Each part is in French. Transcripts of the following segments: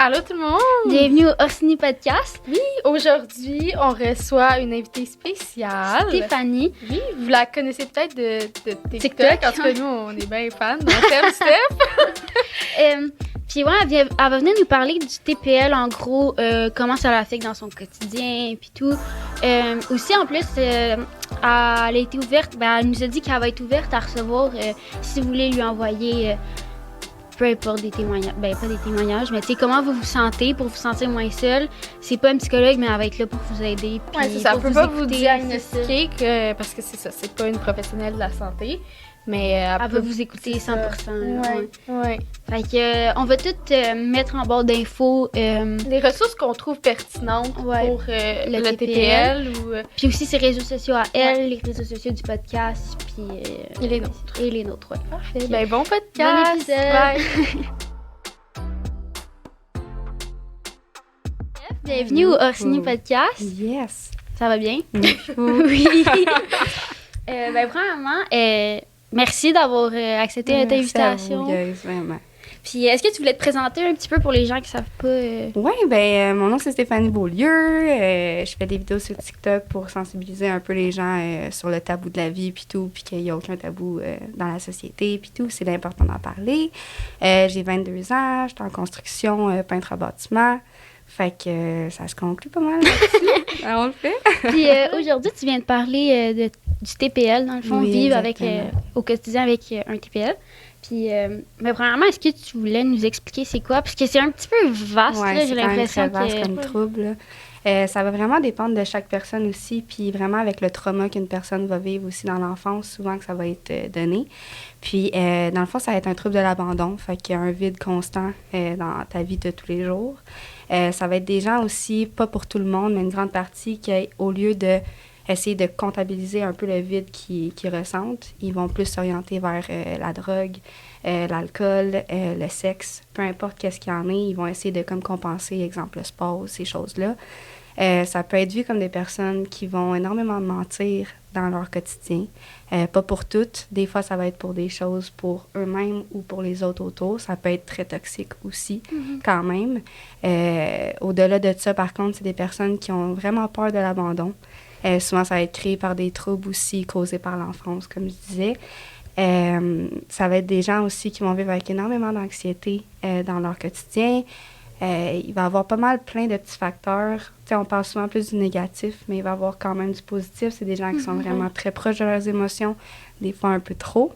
Allô tout le monde! Bienvenue au Orsini Podcast. Oui, aujourd'hui, on reçoit une invitée spéciale. Stéphanie. Oui, vous la connaissez peut-être de TikTok. TikTok. En tout cas, nous, on est bien fans. On t'aime, Steph. Puis ouais, elle va venir nous parler du TPL, en gros, comment ça l'affecte dans son quotidien, puis tout. Aussi, en plus, elle a été ouverte, elle nous a dit qu'elle va être ouverte à recevoir, si vous voulez lui envoyer... peu importe des témoignages, pas des témoignages, mais tu sais, comment vous vous sentez pour vous sentir moins seul. C'est pas un psychologue, mais elle va être là pour vous aider. Oui, c'est ça. Elle peut pas vous diagnostiquer parce que c'est ça, c'est pas une professionnelle de la santé, mais elle va vous écouter 100%. Oui. Fait que, on va tout mettre en barre d'infos. Les ressources qu'on trouve pertinentes pour le TPL. Puis aussi ses réseaux sociaux à elle, les réseaux sociaux du podcast, puis... et les nôtres. Et les nôtres, oui. Parfait. Ben, bon podcast! Bon épisode! Bye. Bienvenue au Orsini Podcast. Yes! Ça va bien? Oui. Premièrement, merci d'avoir accepté notre invitation. Merci à vous, guys, vraiment. Puis, est-ce que tu voulais te présenter un petit peu pour les gens qui savent pas? Oui, mon nom c'est Stéphanie Beaulieu. Je fais des vidéos sur TikTok pour sensibiliser un peu les gens sur le tabou de la vie puis tout, puis qu'il n'y a aucun tabou dans la société puis tout. C'est important d'en parler. J'ai 22 ans, je suis en construction, peintre à bâtiment. Fait que ça se conclut pas mal là-dessus. On le fait. Puis aujourd'hui, tu viens de parler du TPL, dans le fond, oui, vivre au quotidien avec un TPL. Puis, premièrement, est-ce que tu voulais nous expliquer c'est quoi? Parce que c'est un petit peu vaste, là, j'ai l'impression que... c'est comme trouble. Ça va vraiment dépendre de chaque personne aussi, puis vraiment avec le trauma qu'une personne va vivre aussi dans l'enfance, souvent que ça va être donné. Puis, dans le fond, ça va être un trouble de l'abandon, fait qu'il y a un vide constant dans ta vie de tous les jours. Ça va être des gens aussi, pas pour tout le monde, mais une grande partie qui, au lieu de essayer de comptabiliser un peu le vide qu'ils ressentent, ils vont plus s'orienter vers la drogue, l'alcool, le sexe, peu importe qu'est-ce qu'il y en ait, ils vont essayer de comme compenser, exemple le sport, ces choses-là. Ça peut être vu comme des personnes qui vont énormément mentir dans leur quotidien. Pas pour toutes. Des fois, ça va être pour des choses pour eux-mêmes ou pour les autres autour. Ça peut être très toxique aussi, quand même. Au-delà de ça, par contre, c'est des personnes qui ont vraiment peur de l'abandon. Souvent, ça va être créé par des troubles aussi causés par l'enfance, comme je disais. Ça va être des gens aussi qui vont vivre avec énormément d'anxiété dans leur quotidien. Il va y avoir pas mal plein de petits facteurs. T'sais, on parle souvent plus du négatif, mais il va y avoir quand même du positif. C'est des gens qui sont vraiment très proches de leurs émotions, des fois un peu trop.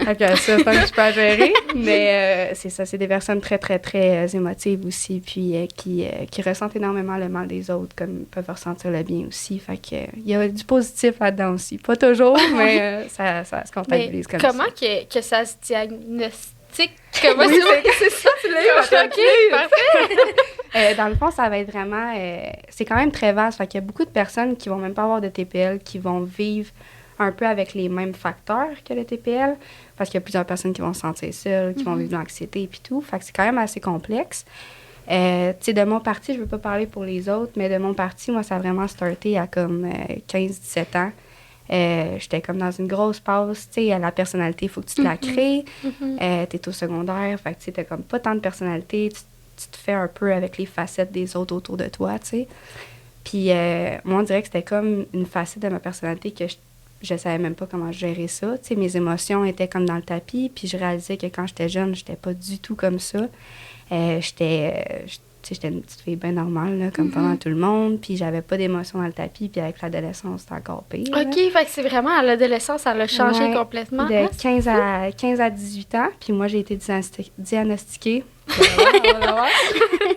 Donc, ça, c'est un petit peu à gérer. Mais c'est ça, c'est des personnes très, très, très émotives aussi, puis qui ressentent énormément le mal des autres, comme ils peuvent ressentir le bien aussi. Fait que il y a du positif là-dedans aussi. Pas toujours, mais ça se comptabilise comme ça. Comment que ça se diagnostique? Comment c'est ça, tu l'as eu? OK, parfait! Dans le fond, ça va être vraiment... c'est quand même très vaste. Fait qu'il y a beaucoup de personnes qui vont même pas avoir de TPL, qui vont vivre un peu avec les mêmes facteurs que le TPL, parce qu'il y a plusieurs personnes qui vont se sentir seules, qui vont vivre de l'anxiété et tout. Fait que c'est quand même assez complexe. Tu sais, de mon parti, je veux pas parler pour les autres, mais de mon parti, moi, ça a vraiment starté à comme 15-17 ans. J'étais comme dans une grosse pause, tu sais, la personnalité, il faut que tu te la crées. T'es au secondaire, fait que tu sais, t'as comme pas tant de personnalité, tu te fais un peu avec les facettes des autres autour de toi, tu sais. Puis moi, on dirait que c'était comme une facette de ma personnalité que je savais même pas comment gérer ça. Tu sais, mes émotions étaient comme dans le tapis, puis je réalisais que quand j'étais jeune, j'étais pas du tout comme ça. J'étais une petite fille bien normale, là, comme pendant tout le monde, puis j'avais pas d'émotions dans le tapis, puis avec l'adolescence, c'était encore pire. OK, fait que c'est vraiment à l'adolescence, ça l'a changé complètement. De 15 à 18 ans, puis moi, j'ai été diagnostiquée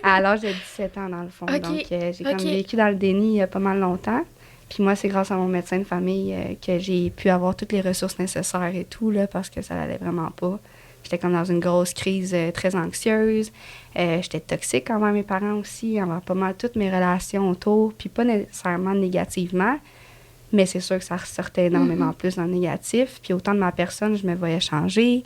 à l'âge de 17 ans, dans le fond. Okay. Donc, j'ai comme vécu dans le déni il y a pas mal longtemps. Puis moi, c'est grâce à mon médecin de famille que j'ai pu avoir toutes les ressources nécessaires et tout, là, parce que ça allait vraiment pas. J'étais comme dans une grosse crise très anxieuse. J'étais toxique envers mes parents aussi, envers pas mal toutes mes relations autour, puis pas nécessairement négativement, mais c'est sûr que ça ressortait énormément plus dans le négatif. Puis autant de ma personne, je me voyais changer.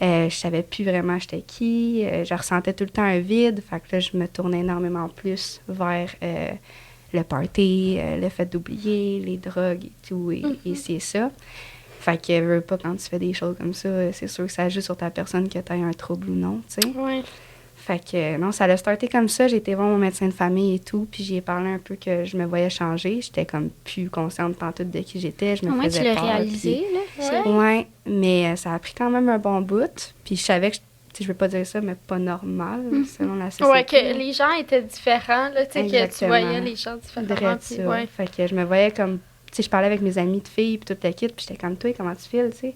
Je savais plus vraiment j'étais qui. Je ressentais tout le temps un vide. Fait que là, je me tournais énormément plus vers le party, le fait d'oublier, les drogues et tout, et c'est ça. Fait que, veux pas, quand tu fais des choses comme ça, c'est sûr que ça joue sur ta personne que tu aies un trouble ou non, tu sais. Ouais. Fait que non, ça a starté comme ça. J'ai été voir mon médecin de famille et tout, puis j'ai parlé un peu que je me voyais changer. J'étais comme plus consciente pantoute de qui j'étais. Je me Au moins, tu faisais l'as peur. réalisé, là. ça. Ouais, mais ça a pris quand même un bon bout. Puis je savais que, je veux pas dire ça, mais pas normal, selon la société. Ouais, que les gens étaient différents, là, tu sais, que tu Exactement. voyais les gens différemment. Drette Puis, ça. ouais. Fait que je me voyais comme, tu sais, je parlais avec mes amis de filles, puis toute la kit, puis j'étais comme, toi, comment tu files, tu sais?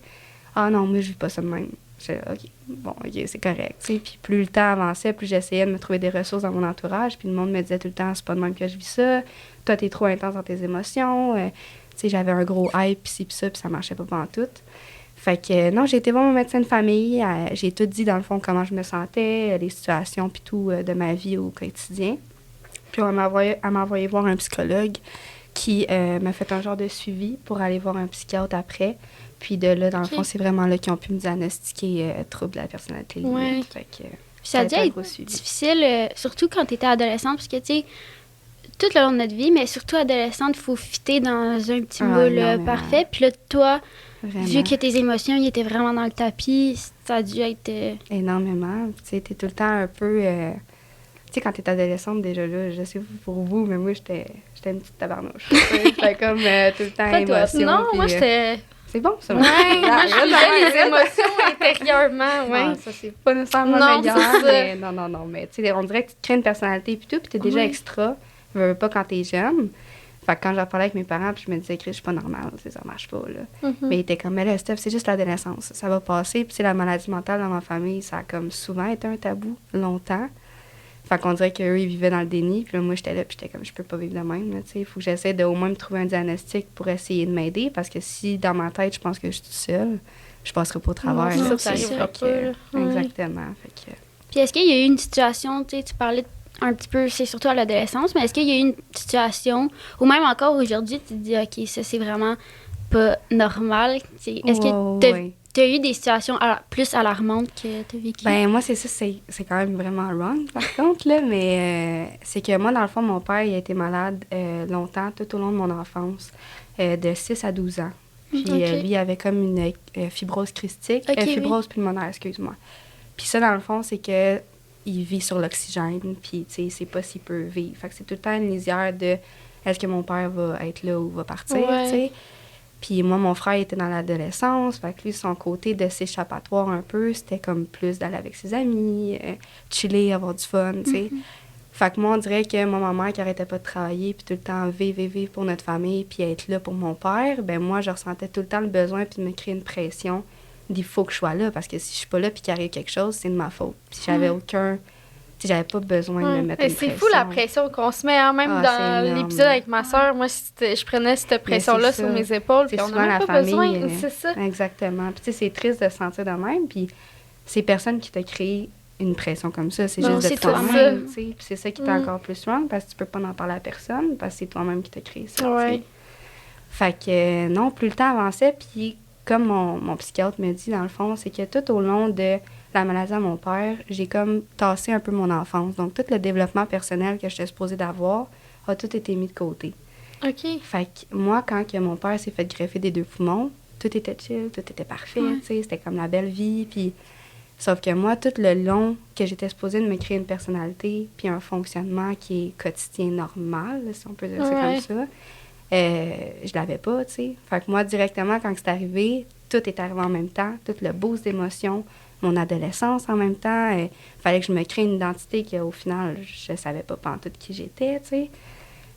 Ah non, moi, je vis pas ça de même. J'étais, OK, bon, OK, c'est correct, tu sais. Puis plus le temps avançait, plus j'essayais de me trouver des ressources dans mon entourage, puis le monde me disait tout le temps, c'est pas de même que je vis ça. Toi, t'es trop intense dans tes émotions. Tu sais, j'avais un gros hype, puis ci, puis ça, puis ça marchait pas pantoute. Fait que non, j'ai été voir mon médecin de famille. J'ai tout dit, dans le fond, comment je me sentais, les situations, puis tout de ma vie au quotidien. Puis elle m'a envoyé voir un psychologue qui m'a fait un genre de suivi pour aller voir un psychiatre après. Puis de là, dans le fond, c'est vraiment là qu'ils ont pu me diagnostiquer trouble de la personnalité. Ouais. Fait que, Ça a dû être difficile, surtout quand tu étais adolescente, parce que, tu sais, tout le long de notre vie, mais surtout adolescente, il faut fitter dans un petit moule parfait. Puis là, toi, vu que tes émotions, ils étaient vraiment dans le tapis, ça a dû être... Énormément. Tu sais, t'es tout le temps un peu... Tu sais, quand t'es adolescente, déjà là, je sais pour vous, mais moi, j'étais une petite tabarnouche. J'étais comme tout le temps émotion. Non, moi, j'étais... C'est bon, ça. Ouais, moi, je vivais les émotions intérieurement, ouais. Non, ça, c'est pas nécessairement Non, meilleur, c'est ça. mais non. Mais tu sais, on dirait que tu te crées une personnalité puis tout, puis t'es déjà extra. Veux pas quand t'es jeune. Fait que quand j'en parlais avec mes parents, puis je me disais, Chris, je suis pas normale, ça marche pas, là. Mais ils étaient comme, mais là, Steph, c'est juste l'adolescence. Ça va passer. Puis, la maladie mentale dans ma famille, ça a comme souvent été un tabou, longtemps. Fait qu'on dirait qu'eux, ils vivaient dans le déni. Puis là, moi, j'étais là, puis j'étais comme, je peux pas vivre de même, là, tu sais. Il faut que j'essaie de au moins me trouver un diagnostic pour essayer de m'aider. Parce que si, dans ma tête, je pense que je suis toute seule, je passerai pas au travers. Non, là, ça tu sais. arrivera Fait que, pas. exactement. Fait que... Puis est-ce qu'il y a eu une situation, tu sais, tu parlais un petit peu, c'est surtout à l'adolescence, mais est-ce qu'il y a eu une situation, ou même encore aujourd'hui, tu te dis, OK, ça, c'est vraiment pas normal. Est-ce que tu as eu des situations plus alarmantes que tu as vécues? Ben moi, c'est ça, c'est quand même vraiment wrong, par contre, là, mais c'est que moi, dans le fond, mon père, il a été malade longtemps, tout au long de mon enfance, de 6 à 12 ans. Puis lui, il avait comme une fibrose cystique, fibrose pulmonaire, excuse-moi. Puis ça, dans le fond, c'est que il vit sur l'oxygène, puis, tu sais, c'est pas s'il peut vivre. Fait que c'est tout le temps une lisière de est-ce que mon père va être là ou va partir, tu sais. Puis moi, mon frère était dans l'adolescence, fait que lui, son côté de s'échappatoire un peu, c'était comme plus d'aller avec ses amis, chiller, avoir du fun, tu sais. Fait que moi, on dirait que moi, ma mère qui arrêtait pas de travailler, puis tout le temps vivre pour notre famille, puis être là pour mon père, ben moi, je ressentais tout le temps le besoin, puis de me créer une pression il faut que je sois là, parce que si je suis pas là puis qu'il arrive quelque chose, c'est de ma faute. Puis j'avais aucun... Tu sais, j'avais pas besoin de me mettre une pression. C'est fou la pression qu'on se met, hein, même dans l'épisode avec ma soeur. Moi, je prenais cette pression-là sur mes épaules, puis on n'a même pas besoin. C'est ça. Exactement. Puis tu sais, c'est triste de se sentir de même, puis c'est personne qui t'a créé une pression comme ça, c'est juste de toi-même, tu sais. Puis c'est ça qui est encore plus wrong, parce que tu peux pas en parler à personne, parce que c'est toi-même qui t'as créé ça, tu sais. Fait que non, plus le temps avançait, puis comme mon psychiatre me dit, dans le fond, c'est que tout au long de la maladie à mon père, j'ai comme tassé un peu mon enfance. Donc, tout le développement personnel que j'étais supposée d'avoir a tout été mis de côté. OK. Fait que moi, quand que mon père s'est fait greffer des 2 poumons, tout était chill, tout était parfait, tu sais, c'était comme la belle vie, puis... Sauf que moi, tout le long que j'étais supposée de me créer une personnalité puis un fonctionnement qui est quotidien normal, si on peut dire ça comme ça, je l'avais pas, tu sais. Fait que moi, directement, quand c'est arrivé, tout est arrivé en même temps, tout le boost d'émotions, mon adolescence en même temps. Fallait que je me crée une identité qu'au final, je savais pas pantoute qui j'étais, tu sais.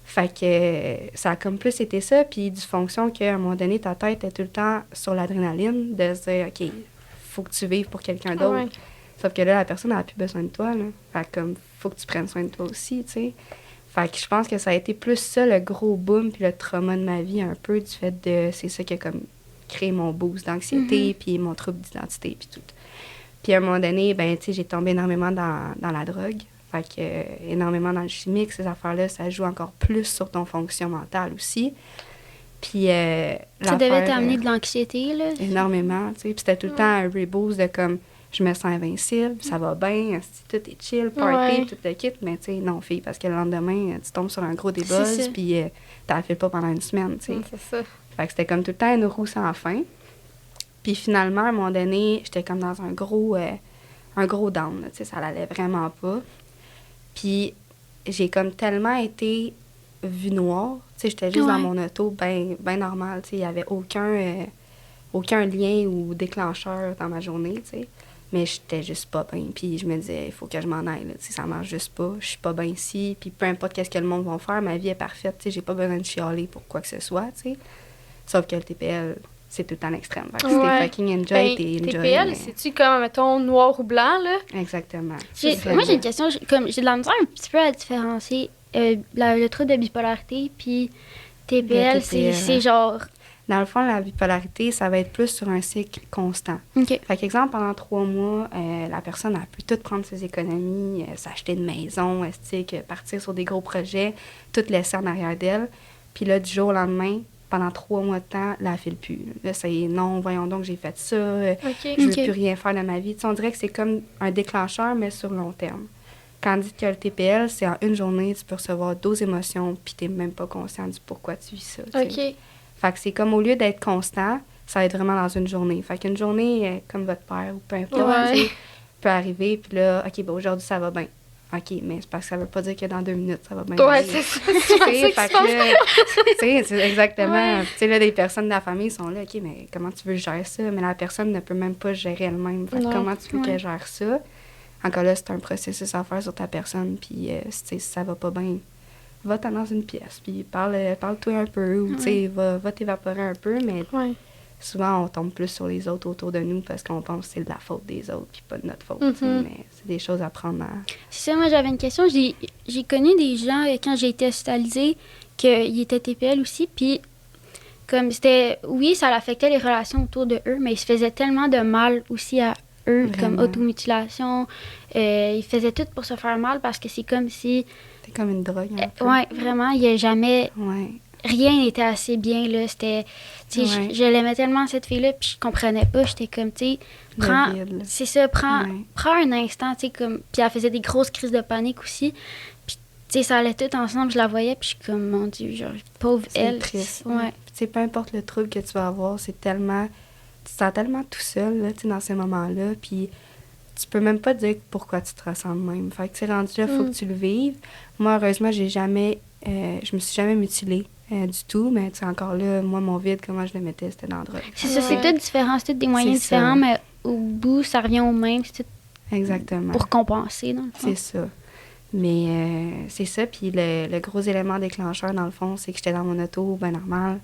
Fait que ça a comme plus été ça, puis dysfonction qu'à un moment donné, ta tête est tout le temps sur l'adrénaline, de se dire, OK, faut que tu vives pour quelqu'un d'autre. Ouais. Sauf que là, la personne n'a plus besoin de toi, là. Fait que comme, faut que tu prennes soin de toi aussi, tu sais. Fait que je pense que ça a été plus ça, le gros boom, puis le trauma de ma vie, un peu, du fait de... C'est ça qui a comme créé mon boost d'anxiété, puis mon trouble d'identité, puis tout. Puis à un moment donné, ben tu sais, j'ai tombé énormément dans la drogue. Fait que énormément dans le chimique, ces affaires-là, ça joue encore plus sur ton fonction mentale aussi. Puis ça devait t'amener de l'anxiété, là? Énormément, tu sais. Puis c'était tout le temps un reboost de comme... Je me sens invincible, ça va bien, tout est chill, party, tout le kit. Mais tu sais, non, fille, parce que le lendemain, tu tombes sur un gros débuzz, puis t'en fais pas pendant une semaine, tu sais. C'est ça. Fait que c'était comme tout le temps une roue sans fin. Puis finalement, à un moment donné, j'étais comme dans un gros un gros down, là, tu sais, ça l'allait vraiment pas. Puis j'ai comme tellement été vue noire, tu sais, j'étais juste dans mon auto, ben normal, tu sais, il y avait aucun lien ou déclencheur dans ma journée, tu sais. Mais j'étais juste pas bien. Puis je me disais, il faut que je m'en aille, là, tu sais, ça marche juste pas. Je suis pas bien ici. Puis peu importe qu'est-ce que le monde va faire, ma vie est parfaite, tu sais, j'ai pas besoin de chialer pour quoi que ce soit, tu sais. Sauf que le TPL, c'est tout le temps l'extrême. Fait que si t'es fucking enjoy, t'es enjoy. TPL, mais... c'est-tu comme, mettons, noir ou blanc, là? Exactement. Moi, j'ai une question. J'ai de la misère un petit peu à différencier le trouble de bipolarité puis TPL. C'est genre... Dans le fond, la bipolarité, ça va être plus sur un cycle constant. OK. Fait qu'exemple, pendant 3 mois, la personne, elle peut tout prendre ses économies, s'acheter une maison, partir sur des gros projets, tout laisser en arrière d'elle. Puis là, du jour au lendemain, pendant 3 mois de temps, là, elle file plus. Là, c'est non, voyons donc, j'ai fait ça, je veux plus rien faire de ma vie. Tu sais, on dirait que c'est comme un déclencheur, mais sur long terme. Tandis que le TPL, c'est en une journée, tu peux recevoir 12 émotions, puis t'es même pas conscient du pourquoi tu vis ça. OK. Fait que c'est comme, au lieu d'être constant, ça va être vraiment dans une journée. Fait qu'une journée, comme votre père ou peu importe, peut arriver, puis là, OK, ben aujourd'hui, ça va bien. OK, mais c'est parce que ça veut pas dire que dans 2 minutes, ça va bien. Ouais, c'est ça. C'est exactement. Ouais. Tu sais, là, des personnes de la famille sont là, OK, mais comment tu veux gérer ça? Mais la personne ne peut même pas gérer elle-même. Fait que comment tu veux qu'elle gère ça? Encore là, c'est un processus à faire sur ta personne, puis si ça va pas bien, va-t'en dans une pièce, puis parle-toi un peu, ou tu sais, va t'évaporer un peu, mais souvent, on tombe plus sur les autres autour de nous parce qu'on pense que c'est de la faute des autres, puis pas de notre faute, mais c'est des choses à prendre à... C'est ça, moi, j'avais une question. J'ai connu des gens, quand j'ai été hospitalisée, qu'ils étaient TPL aussi, puis comme c'était... Oui, ça affectait les relations autour de eux, mais ils se faisaient tellement de mal aussi à eux, comme automutilation. Ils faisaient tout pour se faire mal parce que c'est comme si... C'est comme une drogue, un peu. Oui, vraiment, il n'y a jamais... Rien n'était assez bien, là. C'était... Tu sais, je l'aimais tellement, cette fille-là, puis je comprenais pas. J'étais comme, tu sais, c'est ça, prends un instant, tu sais, comme... Puis elle faisait des grosses crises de panique aussi. Puis, tu sais, ça allait tout ensemble, je la voyais, puis je suis comme, mon Dieu, genre, pauvre elle. C'est triste. Ouais. Tu sais, peu importe le trouble que tu vas avoir, c'est tellement... Tu te sens tellement tout seul, là, tu sais, dans ces moments-là, puis... Tu peux même pas dire pourquoi tu te ressens de même. Fait que tu es rendu là, il faut que tu le vives. Moi, heureusement, je me suis jamais mutilée du tout, mais tu sais, encore là, moi, mon vide, comment je le mettais, c'était dans la drogue. C'est ça, c'est tout différent, c'est tout des moyens différents, mais au bout, ça revient au même. C'est tout exactement. Pour compenser, dans le fond. C'est ça. Mais c'est ça, puis le gros élément déclencheur, dans le fond, c'est que j'étais dans mon auto, ben normal,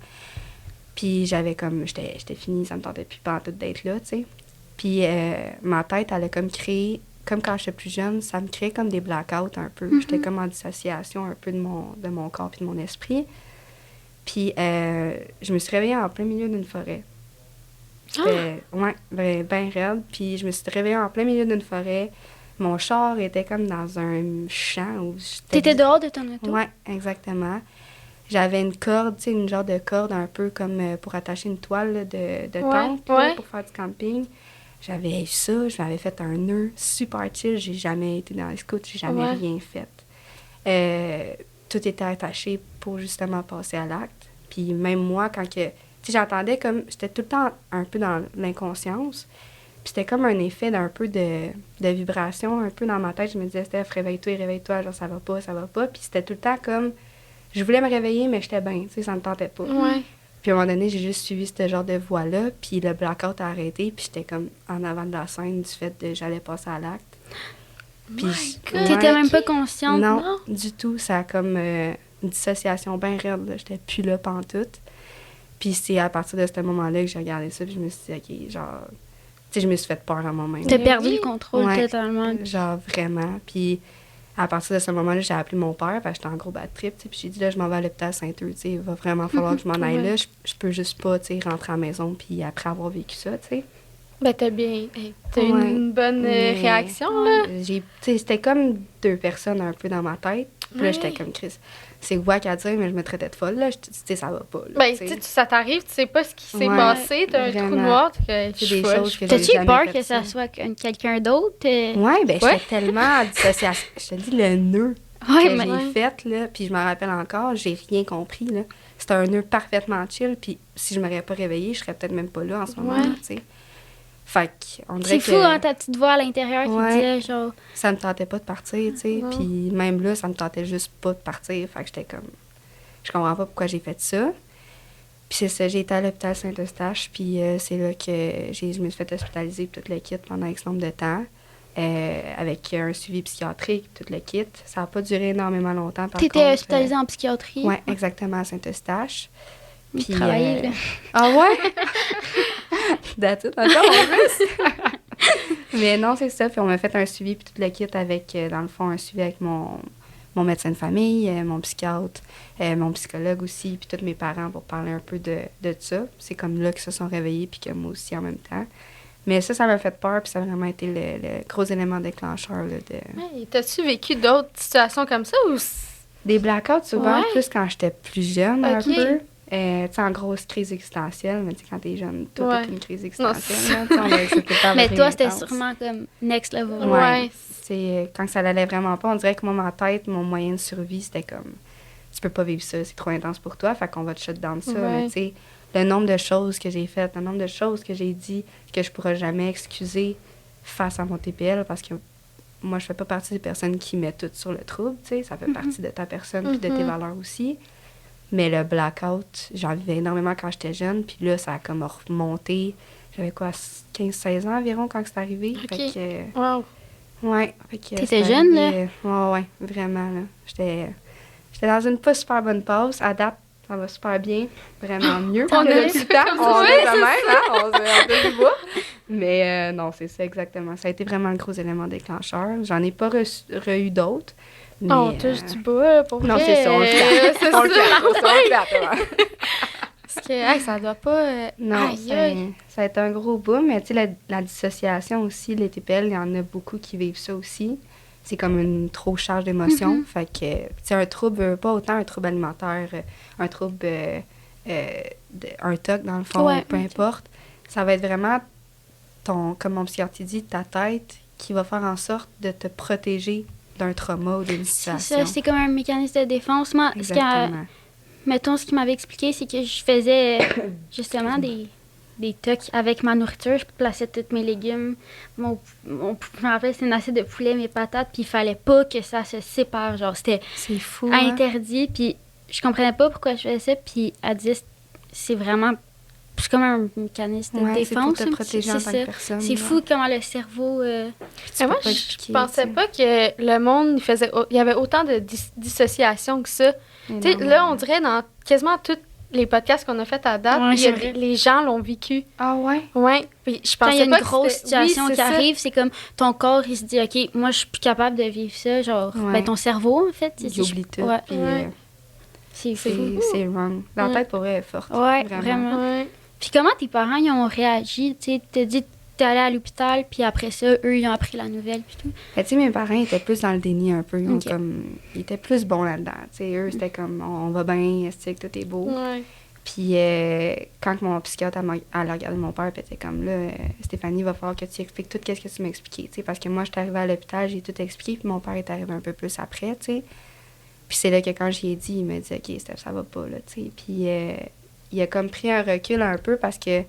puis j'avais comme, j'étais finie, ça me tentait plus pas en tout d'être là, tu sais. Puis ma tête, elle a comme créé, comme quand j'étais plus jeune, ça me créait comme des blackouts un peu. J'étais comme en dissociation un peu de mon corps puis de mon esprit. Puis je me suis réveillée en plein milieu d'une forêt. Ben raide. Puis je me suis réveillée en plein milieu d'une forêt. Mon char était comme dans un champ où j'étais... T'étais dehors de ton auto? Oui, exactement. J'avais une corde, tu sais, une genre de corde un peu comme pour attacher une toile là, de tente là, pour faire du camping. J'avais eu ça, je m'avais fait un nœud super chill. J'ai jamais été dans les scouts, j'ai jamais rien fait. Tout était attaché pour justement passer à l'acte. Puis même moi, quand que... Tu sais, j'entendais comme... J'étais tout le temps un peu dans l'inconscience. Puis c'était comme un effet d'un peu de vibration un peu dans ma tête. Je me disais, Steph, réveille-toi, genre ça va pas. Puis c'était tout le temps comme... Je voulais me réveiller, mais j'étais bien, tu sais, ça me tentait pas. Puis à un moment donné, j'ai juste suivi ce genre de voie-là, puis le blackout a arrêté, puis j'étais comme en avant de la scène du fait que j'allais passer à l'acte. Puis t'étais même pas consciente, non? Non, du tout. Ça a comme une dissociation bien raide, là. J'étais plus là pantoute. Puis c'est à partir de ce moment-là que j'ai regardé ça, puis je me suis dit, OK, genre... Tu sais, je me suis fait peur à moi-même. T'as perdu le contrôle totalement. Genre vraiment. Puis... À partir de ce moment-là, j'ai appelé mon père, parce que j'étais en gros bad trip, puis j'ai dit, là, je m'en vais à l'hôpital Saint-Eudes, tu sais, il va vraiment falloir que je m'en aille là, je peux juste pas, tu sais, rentrer à la maison, puis après avoir vécu ça, tu sais. Ben, t'as eu une bonne réaction, là. Tu sais, c'était comme 2 personnes un peu dans ma tête, puis là, j'étais comme, Chris, c'est wack à dire, mais je me traitais de folle, là, tu sais, ça va pas, là. Ben, tu sais, ça t'arrive, tu sais pas ce qui s'est passé, t'as un trou noir, c'est des choses que t'as-tu eu peur que ça soit quelqu'un d'autre? Ouais, ben, j'étais tellement en dissociation, je te dis, le nœud que j'ai fait, là, puis je me rappelle encore, j'ai rien compris, là. C'était un nœud parfaitement chill, puis si je m'aurais pas réveillée, je serais peut-être même pas là en ce moment, tu sais. Fait qu'on dirait c'est fou, hein, ta petite voix à l'intérieur qui disait, genre... Ça me tentait pas de partir, tu sais. Puis même là, ça me tentait juste pas de partir. Fait que j'étais comme... Je comprends pas pourquoi j'ai fait ça. Puis c'est ça, j'ai été à l'hôpital Saint-Eustache, puis c'est là que je me suis fait hospitaliser tout le kit pendant X nombre de temps, avec un suivi psychiatrique, tout le kit. Ça n'a pas duré énormément longtemps, par contre. T'étais hospitalisée en psychiatrie? Oui, exactement, à Saint-Eustache. Puis travailler, là. Ah ouais? That's it, encore en plus! Mais non, c'est ça, puis on m'a fait un suivi, puis tout le kit avec, dans le fond, un suivi avec mon médecin de famille, mon psychiatre, mon psychologue aussi, puis tous mes parents pour parler un peu de ça. C'est comme là qu'ils se sont réveillés, puis que moi aussi en même temps. Mais ça m'a fait peur, puis ça a vraiment été le gros élément déclencheur. Là, Hey, t'as-tu vécu d'autres situations comme ça ou... Des blackouts, souvent, plus quand j'étais plus jeune, un peu. Tu sais, en grosse crise existentielle, mais tu sais, quand t'es jeune, tout est une crise existentielle. Mais toi, c'était sûrement comme next level. Ouais. Quand ça l'allait vraiment pas, on dirait que moi, ma tête, mon moyen de survie, c'était comme, tu peux pas vivre ça, c'est trop intense pour toi, fait qu'on va te shut down ça. Mais tu sais, le nombre de choses que j'ai faites, le nombre de choses que j'ai dit, que je pourrais jamais excuser face à mon TPL, parce que moi, je fais pas partie des personnes qui mettent tout sur le trouble, tu sais, ça fait partie de ta personne puis de tes valeurs aussi. Mais le blackout, j'en vivais énormément quand j'étais jeune, puis là, ça a comme remonté. J'avais quoi, 15-16 ans environ quand c'est arrivé. Okay. Fait que, wow. Ouais. T'étais jeune, là? Ouais, vraiment, là. J'étais dans une pas super bonne passe. À date, ça va super bien. Vraiment mieux. On a le temps. On est la même, hein? On se du bois. Mais non, c'est ça exactement. Ça a été vraiment le gros élément déclencheur. J'en ai pas eu d'autres. Mais, on touche du bois, pour vrai. Non, c'est ça, on le fait. On le fait. Parce que ça doit pas... Non, ça a été un gros boom. Mais tu sais, la dissociation aussi, les TPL, il y en a beaucoup qui vivent ça aussi. C'est comme une trop charge d'émotions. Fait que, tu sais, un trouble, pas autant un trouble alimentaire, un trouble, un TOC dans le fond, peu importe. Ça va être vraiment comme mon psychiatre dit, ta tête qui va faire en sorte de te protéger d'un trauma ou d'une situation. C'est ça, c'est comme un mécanisme de défense. Moi, mettons, ce qu'il m'avait expliqué, c'est que je faisais justement des tocs avec ma nourriture. Je plaçais tous mes légumes. Je me rappelle, c'était une assiette de poulet, mes patates, puis il fallait pas que ça se sépare. Genre, c'était interdit, puis je comprenais pas pourquoi je faisais ça, puis elle disait, c'est vraiment... C'est comme un mécanisme de défense. C'est pour te protéger en tant que personne. C'est fou comment le cerveau... moi, je pensais pas que le monde, il y avait autant de dissociation que ça. Tu sais, là, on dirait dans quasiment tous les podcasts qu'on a fait à date, les gens l'ont vécu. Ah ouais? Oui. Puis je pensais quand il y a une pas grosse situation qui arrive, c'est comme ton corps, il se dit, OK, moi, je suis plus capable de vivre ça. Genre, ton cerveau, en fait. Il oublie tout. C'est wrong. La tête pourrait être forte. Oui, vraiment. Puis comment tes parents ils ont réagi? Tu sais, t'as dit que t'es allée à l'hôpital, puis après ça, eux, ils ont appris la nouvelle, puis tout. Tu sais, mes parents étaient plus dans le déni un peu. Ils étaient plus bons là-dedans. Tu sais, eux, c'était comme, on va bien, tout est beau. Ouais. Puis quand mon psychiatre a regardé mon père, puis était comme, là, Stéphanie, il va falloir que tu expliques tout ce que tu m'as expliqué. Tu sais, parce que moi, je suis arrivée à l'hôpital, j'ai tout expliqué, puis mon père est arrivé un peu plus après, tu sais. Puis c'est là que quand j'y ai dit, il m'a dit, OK, Steph, ça va pas, là, tu sais. Puis il a comme pris un recul un peu parce que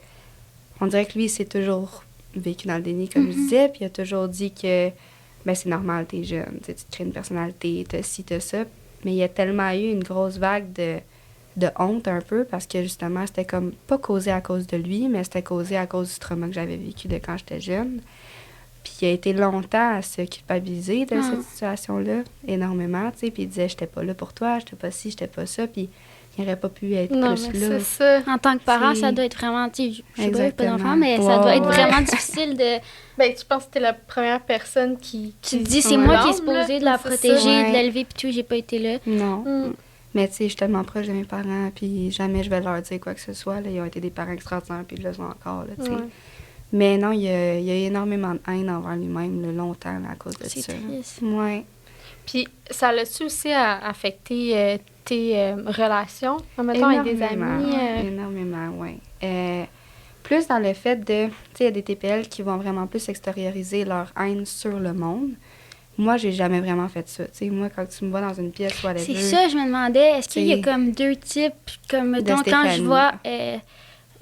on dirait que lui, il s'est toujours vécu dans le déni, comme je disais, puis il a toujours dit que ben c'est normal, t'es jeune, tu te crées une personnalité, t'as ci, t'as ça. Mais il y a tellement eu une grosse vague de honte un peu parce que justement, c'était comme pas causé à cause de lui, mais c'était causé à cause du trauma que j'avais vécu de quand j'étais jeune. Puis il a été longtemps à se culpabiliser de cette situation-là, énormément, tu sais, puis il disait « j'étais pas là pour toi, j'étais pas ci, j'étais pas ça », puis il n'aurait pas pu être plus là. Ça. En tant que parent, ça doit être vraiment, tu sais, je sais pas, j'ai pas d'enfant, mais ça doit être vraiment difficile de... Ben, tu penses que t'es la première personne qui tu te dis, c'est moi qui est supposée de la protéger, de l'élever, puis tout, j'ai pas été là. Non. Mais tu sais, je suis tellement proche de mes parents, puis jamais je vais leur dire quoi que ce soit. Là. Ils ont été des parents extraordinaires, puis ils le sont encore, là, tu sais. Mais non, il y a énormément de haine envers lui-même, là, longtemps, là, à cause de ça. C'est triste. Ouais. Puis, ça l'a-tu aussi affecté tes relations, mettons, avec des amis? Énormément, oui. Plus dans le fait de... Tu sais, il y a des TPL qui vont vraiment plus extérioriser leur haine sur le monde. Moi, j'ai jamais vraiment fait ça. Tu sais, moi, quand tu me vois dans une pièce ou à c'est ça, je me demandais, est-ce qu'il y a comme deux types, comme, mettons, quand je vois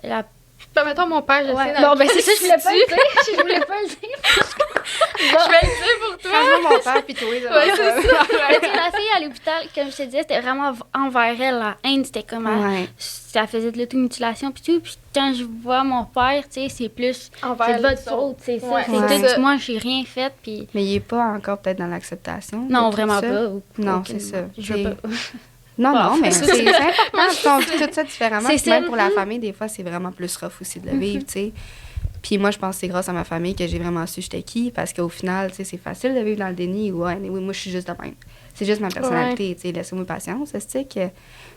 la Ben, mettons, mon père, je sais. Bon, ben, c'est ça, je voulais pas le dire. Je voulais pas le dire. Je vais le dire pour toi. Franchement, mon père, puis toi, Ouais, c'est ça. Mais tu sais, la fille à l'hôpital, comme je te disais, c'était vraiment envers elle, la haine. C'était comme... Ça faisait de l'automutilation, puis tout. Puis quand je vois mon père, tu sais, c'est plus... Envers c'est votre faute, c'est ça. Ouais. C'est tout. Moi, j'ai rien fait, puis... Mais il est pas encore peut-être dans l'acceptation. Non, de vraiment tout ça. pas. Non, c'est ça. Je veux pas. Non, mais c'est important. On vit tout ça différemment. C'est Puis même pour la famille, des fois, c'est vraiment plus rough aussi de le vivre, tu sais. Puis moi, je pense que c'est grâce à ma famille que j'ai vraiment su j'étais qui, parce qu'au final, tu sais, c'est facile de vivre dans le déni. Oui, moi, je suis juste de même. C'est juste ma personnalité, tu sais, laissez-moi patience, c'est que...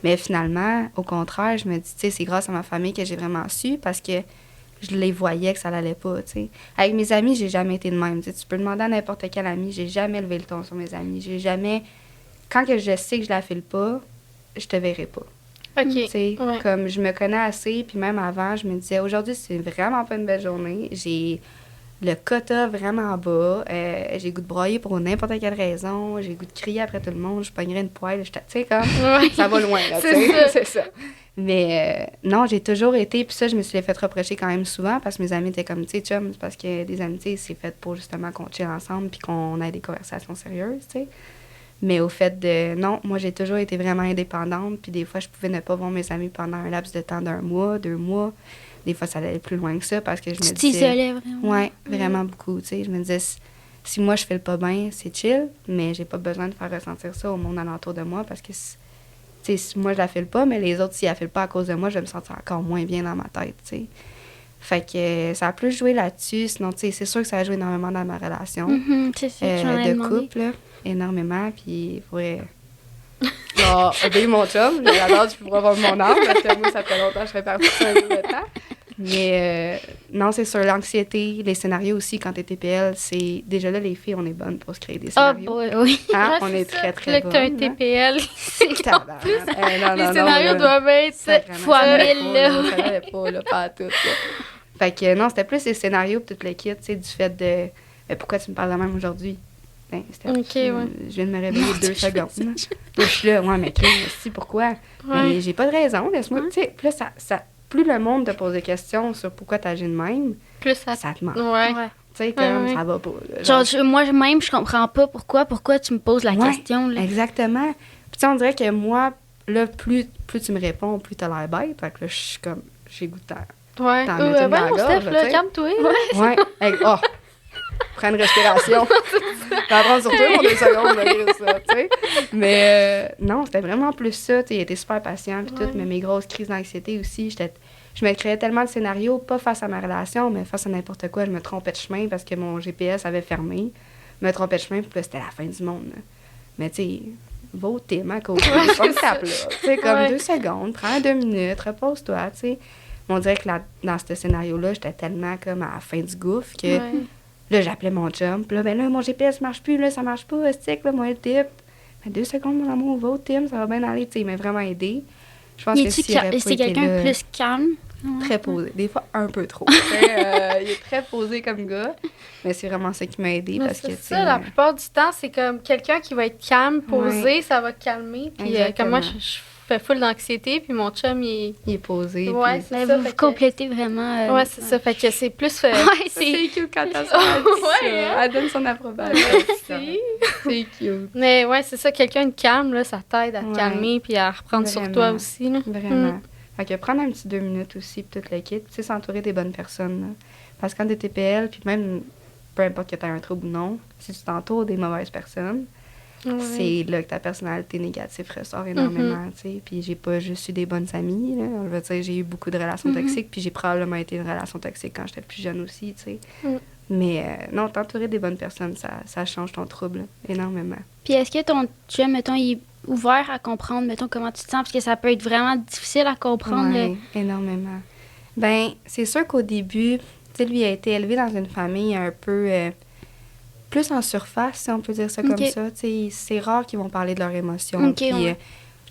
Mais finalement, au contraire, je me dis, tu sais, c'est grâce à ma famille que j'ai vraiment su, parce que je les voyais que ça l'allait pas, tu sais. Avec mes amis, j'ai jamais été de même. Tu peux demander à n'importe quel ami, j'ai jamais levé le ton sur mes amis. J'ai jamais... Quand que je sais que je la file pas, je te verrai pas. OK. Tu sais, comme je me connais assez, puis même avant, je me disais, aujourd'hui, c'est vraiment pas une belle journée. J'ai le quota vraiment bas. J'ai goût de broyer pour n'importe quelle raison. J'ai goût de crier après tout le monde. Je pognerais une poêle. Tu sais, comme, ça va loin, là, tu sais. C'est ça. Mais non, j'ai toujours été, puis ça, je me suis fait reprocher quand même souvent, parce que mes amis étaient comme, tu sais, chum, c'est parce que des amitiés, c'est fait pour justement qu'on chill ensemble, puis qu'on ait des conversations sérieuses, tu sais. Mais au fait de... Non, moi, j'ai toujours été vraiment indépendante. Puis des fois, je pouvais ne pas voir mes amis pendant un laps de temps d'1 mois, 2 mois. Des fois, ça allait plus loin que ça parce que je me disais... Tu t'isolais vraiment? Oui, vraiment beaucoup. Tu sais, je me disais, si moi, je fais le pas bien, c'est chill, mais j'ai pas besoin de faire ressentir ça au monde alentour de moi parce que, tu sais, si moi, je la file pas, mais les autres, s'ils la filent pas à cause de moi, je vais me sentir encore moins bien dans ma tête, tu sais. Fait que ça a plus joué là-dessus. Sinon, tu sais, c'est sûr que ça a joué énormément dans ma relation C'est ça, de couple, là, énormément. Puis, il faudrait... Genre, obéir mon chum. Alors, tu pourras voir mon âme, parce que moi, ça fait longtemps que je fais partie de ça un peu de temps. Mais non, c'est sur l'anxiété, les scénarios aussi, quand t'es TPL, c'est... Déjà là, les filles, on est bonnes pour se créer des scénarios. Oui. Hein? On est très, très bonnes. Là, que t'as un TPL, c'est Tabarnak. les scénarios doivent être fois 1000, là. Ça n'allait pas, là, pas à tout, là. Fait que non, c'était plus les scénarios pis tout le kit, tu sais, du fait de... pourquoi tu me parles de même aujourd'hui? Ben, c'était je viens de me réveiller 2 secondes. Là, je suis là, mais si, pourquoi? Mais j'ai pas de raison, laisse-moi... Tu sais, plus, plus le monde te pose des questions sur pourquoi t'agis de même, plus ça te manque. Ouais. Tu sais, comme, ça va pas. Là, genre, moi-même, je comprends pas pourquoi tu me poses la question. Là. Exactement. Puis tu sais, on dirait que moi, là, plus tu me réponds, plus t'as l'air bête. Fait que là, je suis comme, j'ai goût de ouais. T'en mets une dans la gorge, Steph, là, calme-toi. Ouais. Prends une respiration. T'en prends sur toi pour 2 secondes, là, ça, tu sais. Mais non, c'était vraiment plus ça. Il était super patient, puis tout. Mais mes grosses crises d'anxiété aussi, je me créais tellement de scénarios, pas face à ma relation, mais face à n'importe quoi. Je me trompais de chemin parce que mon GPS avait fermé. Je me trompais de chemin, puis là, c'était la fin du monde. Là. Mais tu sais, va au thème, à côté. Pas que tape, là. Tu sais, comme 2 secondes, prends 2 minutes, repose-toi, tu sais. On dirait que dans ce scénario-là, j'étais tellement comme à la fin du gouffre que là, j'appelais mon chum. Puis là, ben là, mon GPS marche plus, là, ça marche pas, stick, là, moi, le tip. Mais 2 secondes, mon amour, va au Tim, ça va bien aller. Tu sais, il m'a vraiment aidé. Je pense que c'est quelqu'un de plus calme? Très posé. Des fois, un peu trop. Il est très posé comme gars. Mais c'est vraiment ça qui m'a aidé. Parce que, ça, la plupart du temps, c'est comme quelqu'un qui va être calme, posé, ça va calmer. Puis comme moi, je fais full d'anxiété, puis mon chum, il est posé. Ouais, c'est ça. Vous complétez vraiment. Ouais, c'est ça. Fait que c'est plus... Ouais, c'est cute quand elle ça. Elle donne son approbation. C'est cute. Mais ouais, c'est ça. Quelqu'un de calme, là, ça t'aide à te calmer, puis à reprendre sur toi aussi. Là. Vraiment. Fait que prendre un petit 2 minutes aussi, puis tout le kit. Tu sais, s'entourer des bonnes personnes. Là. Parce que quand t'es TPL, puis même, peu importe que t'aies un trouble ou non, si tu t'entoures des mauvaises personnes, c'est là que ta personnalité négative ressort énormément, tu sais. Puis j'ai pas juste eu des bonnes amies, là. Je veux dire, j'ai eu beaucoup de relations toxiques, puis j'ai probablement été une relation toxique quand j'étais plus jeune aussi, tu sais. Mais non, t'entourer des bonnes personnes, ça change ton trouble énormément. Puis est-ce que ton chum, mettons, il est ouvert à comprendre, mettons, comment tu te sens? Parce que ça peut être vraiment difficile à comprendre. Oui, énormément. Ben, c'est sûr qu'au début, tu sais, lui a été élevé dans une famille un peu... plus en surface, si on peut dire ça comme ça. T'sais, c'est rare qu'ils vont parler de leurs émotions. Puis,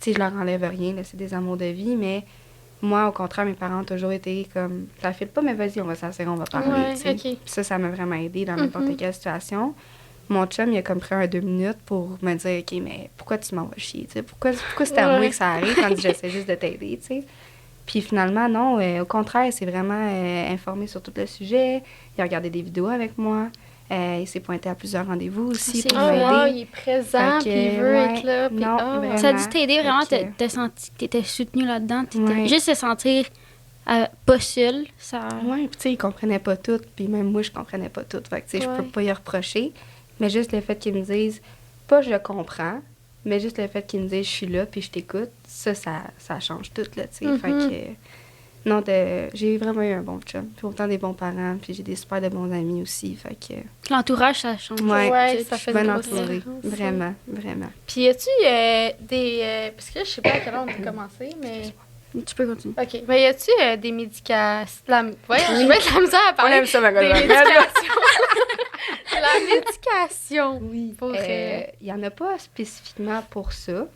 je leur enlève rien, là, c'est des amours de vie, mais moi, au contraire, mes parents ont toujours été comme, ça file pas, mais vas-y, on va s'asseoir, on va parler. Puis ça m'a vraiment aidé dans n'importe quelle situation. Mon chum, il a comme pris 2 minutes pour me dire, OK, mais pourquoi tu m'en vas chier? T'sais? Pourquoi c'est à moi que ça arrive quand j'essaie juste de t'aider? T'sais? Puis finalement, non, au contraire, c'est vraiment informé sur tout le sujet. Il a regardé des vidéos avec moi. Il s'est pointé à plusieurs rendez-vous aussi pour m'aider. Il est présent, puis il veut être là. Puis, ça a dû t'aider vraiment, t'as senti que t'étais soutenue là-dedans. Juste se sentir pas seule. Oui, puis tu sais, il comprenait pas tout, puis même moi, je comprenais pas tout. Fait que tu sais, je peux pas y reprocher. Mais juste le fait qu'ils me disent, pas je comprends, mais juste le fait qu'ils me disent je suis là, puis je t'écoute, ça change tout, là, tu sais. Fait que... Non, j'ai vraiment eu un bon chum. Puis autant des bons parents, puis j'ai des super de bons amis aussi. Fait que... L'entourage, ça change. Ouais, ça fait bien entouré. Vraiment, vraiment. Puis y a-tu des... parce que là, je sais pas à quelle heure on a commencé, mais... Tu peux continuer. OK. Mais y a-tu des médications... Ouais, je vais de la misère à parler. On aime ça, ma gueule. Des médications. La médication. Oui. Il y en a pas spécifiquement pour ça.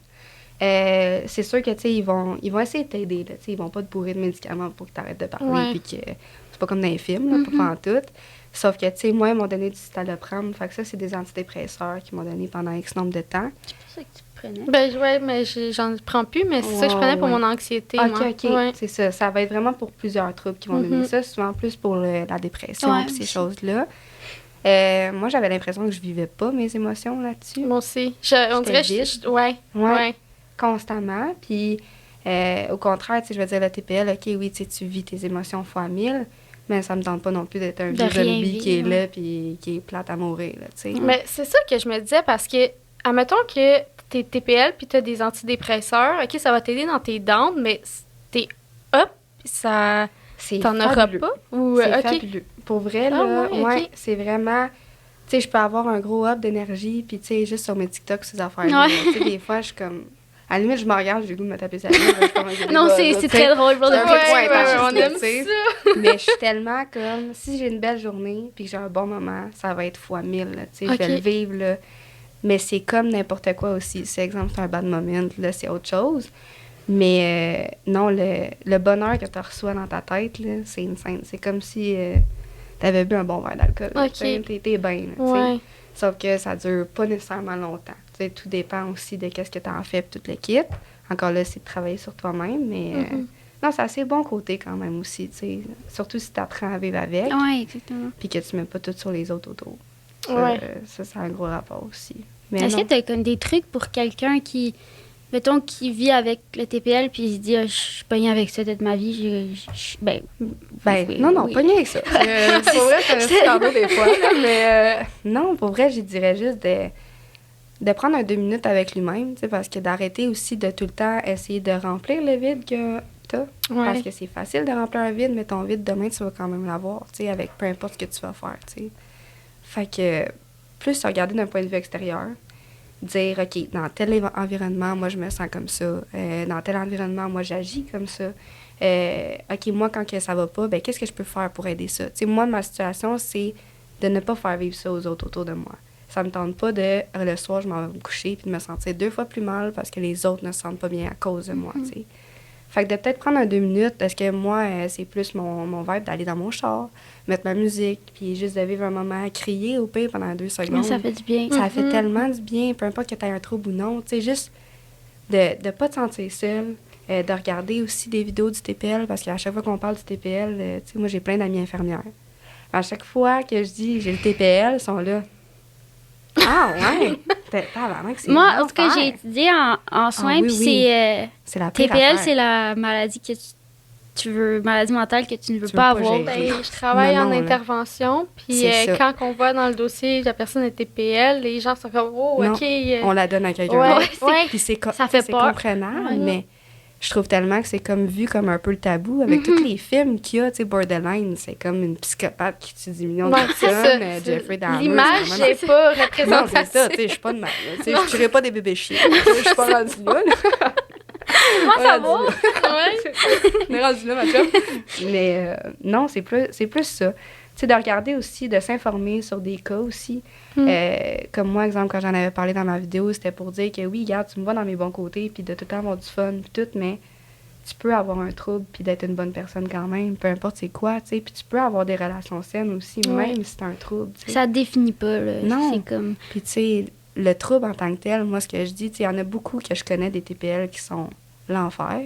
C'est sûr que, tu sais, ils vont essayer de t'aider, là, tu sais, ils vont pas te bourrer de médicaments pour que tu arrêtes de parler, puis que c'est pas comme dans les films, là, pas en tout. Sauf que, tu sais, moi, ils m'ont donné du citalopram, fait que ça, c'est des antidépresseurs qu'ils m'ont donné pendant X nombre de temps. C'est pour ça que tu prenais? Ben, ouais, mais j'en prends plus, mais c'est ça que je prenais pour mon anxiété, OK. C'est ça. Ça va être vraiment pour plusieurs troubles qui vont donner ça, souvent plus pour la dépression, puis ces choses-là. Moi, j'avais l'impression que je vivais pas mes émotions là-dessus. Moi aussi. On dirait que ouais. Constamment. Puis, au contraire, je veux dire, le TPL, OK, oui, tu vis tes émotions fois 1000, mais ça me tente pas non plus d'être un vieux zombie qui est là puis qui est plate à mourir, là, tu sais. Mais c'est ça que je me disais, parce que, admettons que t'es TPL puis t'as des antidépresseurs, OK, ça va t'aider dans tes dents, mais t'es up, ça... T'en auras pas? C'est fabuleux. Pour vrai, là, c'est vraiment... Tu sais, je peux avoir un gros up d'énergie, puis tu sais, juste sur mes TikTok, ces affaires-là. Tu sais, des fois, je suis comme... À la limite, je me regarde, j'ai le goût de me taper sa gueule. Non, c'est très drôle pour on aime ça. Mais je suis tellement comme... Si j'ai une belle journée, puis que j'ai un bon moment, ça va être fois 1000, tu sais. Je vais le vivre, là. Mais c'est comme n'importe quoi aussi. Si, exemple, c'est un bad moment, là, c'est autre chose. Mais non, le bonheur que tu reçois dans ta tête, là, c'est une scène. C'est comme si tu avais bu un bon verre d'alcool. T'es bien. Sauf que ça dure pas nécessairement longtemps. T'sais, tout dépend aussi de qu'est-ce que tu en fais pour toute l'équipe. Encore là, c'est de travailler sur toi-même. Mais non, c'est assez bon côté quand même aussi. Surtout si tu apprends à vivre avec. Oui, exactement. Puis que tu mets pas tout sur les autres autour. Ça a un gros rapport aussi. Est-ce que tu as des trucs pour quelqu'un qui... Mettons, qui vit avec le TPL, puis il se dit, je suis pognée avec ça toute ma vie. Non, pognée avec ça. Pour vrai, c'est un peu des fois. Là, mais non, pour vrai, je dirais juste de prendre un 2 minutes avec lui-même, parce que d'arrêter aussi de tout le temps essayer de remplir le vide que tu as. Parce que c'est facile de remplir un vide, mais ton vide, demain, tu vas quand même l'avoir, avec peu importe ce que tu vas faire. T'sais. Fait que plus se regarder d'un point de vue extérieur, dire, OK, dans tel environnement, moi, je me sens comme ça. Dans tel environnement, moi, j'agis comme ça. OK, moi, quand que ça va pas, ben qu'est-ce que je peux faire pour aider ça? T'sais, moi, ma situation, c'est de ne pas faire vivre ça aux autres autour de moi. Ça me tente pas de, le soir, je m'en vais me coucher puis de me sentir 2 fois plus mal parce que les autres ne se sentent pas bien à cause de moi, t'sais. Fait que de peut-être prendre un 2 minutes, parce que moi, c'est plus mon vibe d'aller dans mon char, mettre ma musique, puis juste de vivre un moment, crier au pire pendant 2 secondes. Ça fait du bien. Ça fait tellement du bien, peu importe que tu aies un trouble ou non. Tu sais, juste de ne pas te sentir seule, de regarder aussi des vidéos du TPL, parce qu'à chaque fois qu'on parle du TPL, tu sais, moi, j'ai plein d'amis infirmières. À chaque fois que je dis j'ai le TPL, ils sont là. Ah, ouais! Moi, en tout cas, j'ai étudié en soins, puis c'est la pire TPL, affaire. c'est la maladie que tu veux, maladie mentale que tu ne veux pas avoir. Je travaille en intervention, puis quand on voit dans le dossier la personne est TPL, les gens sont comme, oh, OK. On la donne à quelqu'un d'autre. Puis ça fait peur. Comprenable, mais je trouve tellement que c'est comme vu comme un peu le tabou. Avec tous les films qu'il y a, tu sais, Borderline, c'est comme une psychopathe qui tue 10 millions de personnes. Jeffrey Dahmer. L'image n'est pas représentative. Non, c'est ça, tu sais, je suis pas de mal. Tu sais, je tuerais pas des bébés chiens. Je suis pas rendue là. Moi, ça va. On est rendu là, ma chum. Mais non, c'est plus ça. Tu sais, de regarder aussi, de s'informer sur des cas aussi. Comme moi, exemple, quand j'en avais parlé dans ma vidéo, c'était pour dire que oui, regarde, tu me vois dans mes bons côtés, puis de tout le temps avoir du fun, puis tout, mais tu peux avoir un trouble, puis d'être une bonne personne quand même, peu importe c'est quoi, tu sais. Puis tu peux avoir des relations saines aussi, même si c'est un trouble. T'sais. Ça te définit pas, là. Non. C'est comme... Puis tu sais, le trouble en tant que tel, moi, ce que je dis, tu sais, il y en a beaucoup que je connais des TPL qui sont l'enfer.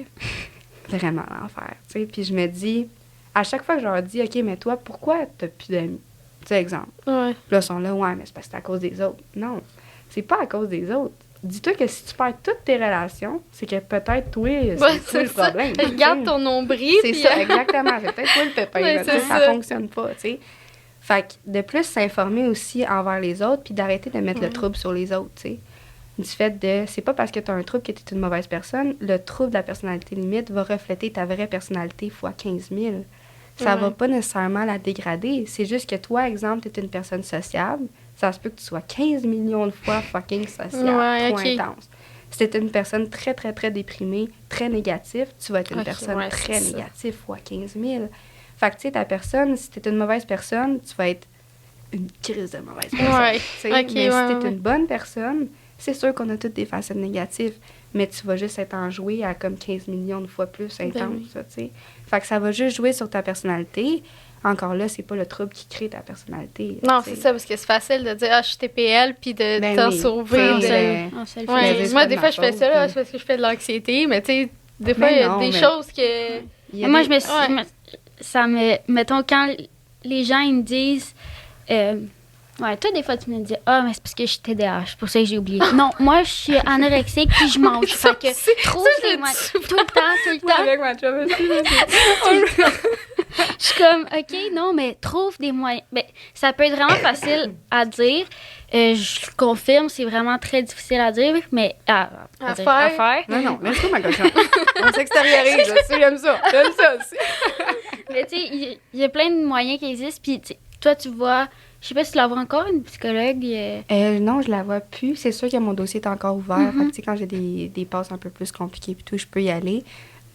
vraiment l'enfer, tu sais. Puis je me dis, à chaque fois que je leur dis, OK, mais toi, pourquoi t'as plus d'amis? Tu sais, exemple. Ouais. Puis là, ils sont là, ouais, mais c'est parce que c'est à cause des autres. Non, c'est pas à cause des autres. Dis-toi que si tu perds toutes tes relations, c'est que peut-être toi, c'est toi le problème. Regarde ton nombril. C'est ça, exactement. C'est peut-être toi le pépin. Ouais, ça fonctionne pas, tu sais. Fait que de plus s'informer aussi envers les autres, puis d'arrêter de mettre le trouble sur les autres, tu sais. Du fait de, c'est pas parce que tu as un trouble que tu es une mauvaise personne, le trouble de la personnalité limite va refléter ta vraie personnalité fois 15 000. Ça va pas nécessairement la dégrader. C'est juste que toi, exemple, tu es une personne sociable, ça se peut que tu sois 15 millions de fois fucking sociable, trop intense. Si tu es une personne très, très, très déprimée, très négative, tu vas être une personne très négative fois 15 000. Fait que, tu sais, ta personne, si tu es une mauvaise personne, tu vas être une crise de mauvaise personne. Mais si tu es une bonne personne, c'est sûr qu'on a toutes des facettes négatives, mais tu vas juste être enjoué à comme 15 millions de fois plus intense, tu sais. Fait que ça va juste jouer sur ta personnalité. Encore là, c'est pas le trouble qui crée ta personnalité. Non, c'est ça, parce que c'est facile de dire « Ah, je suis TPL » puis de t'en sauver. Moi, des fois, je fais ça, là, c'est parce que je fais de l'anxiété, mais tu sais, des fois, il y a des choses que... Moi, je me suis... Ça me... Mettons, quand les gens, ils me disent... Ouais, toi, des fois, tu me dis, mais c'est parce que je suis TDAH, c'est pour ça que j'ai oublié. Non, moi, je suis anorexique puis je mange. Fait que trouve des moyens. Tout le temps. Avec ma chum aussi. Je suis comme, OK, non, mais trouve des moyens. Ben, ça peut être vraiment facile à dire. Je confirme, c'est vraiment très difficile à dire, mais à faire. Non, laisse-moi ma cochon. On s'extériorise, j'aime ça aussi. Mais tu sais, il y a plein de moyens qui existent, puis toi, tu vois... Je sais pas si tu la vois encore, une psychologue. Non, je la vois plus. C'est sûr que mon dossier est encore ouvert. Fait que, tu sais, quand j'ai des passes un peu plus compliquées puis tout, je peux y aller.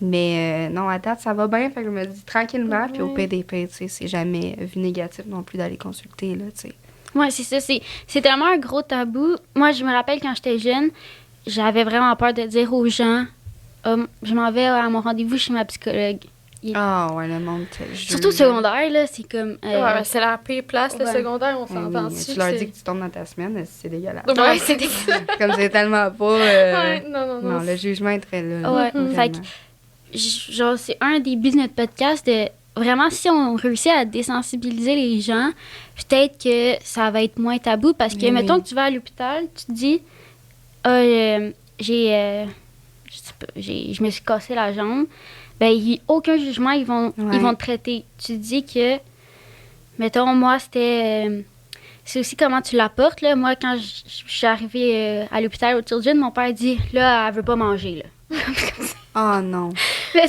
Mais non, à date, ça va bien. Fait que je me dis tranquillement. Puis au PDP, tu sais, c'est jamais vu négatif non plus d'aller consulter, là, tu sais. Oui, c'est ça. C'est tellement un gros tabou. Moi, je me rappelle quand j'étais jeune, j'avais vraiment peur de dire aux gens, je m'en vais à mon rendez-vous chez ma psychologue. Ouais, le monde te juge. Surtout au secondaire, là, c'est comme... c'est la pire place, le secondaire, on s'entend dessus. Tu leur dis que tu tombes dans ta semaine, c'est dégueulasse. Ouais, c'est dégueulasse. Comme c'est tellement pas... Non, le jugement est très là. Ouais, fait que, genre, c'est un des buts de notre podcast de... Vraiment, si on réussit à désensibiliser les gens, peut-être que ça va être moins tabou, parce que, mettons que tu vas à l'hôpital, tu te dis, je me suis cassé la jambe, ben, il n'y a aucun jugement, ils vont te traiter. Tu dis que, mettons, moi, c'était... c'est aussi comment tu l'apportes, là. Moi, quand je suis arrivée à l'hôpital au Children, mon père dit, là, elle veut pas manger, là. Oh non. Là,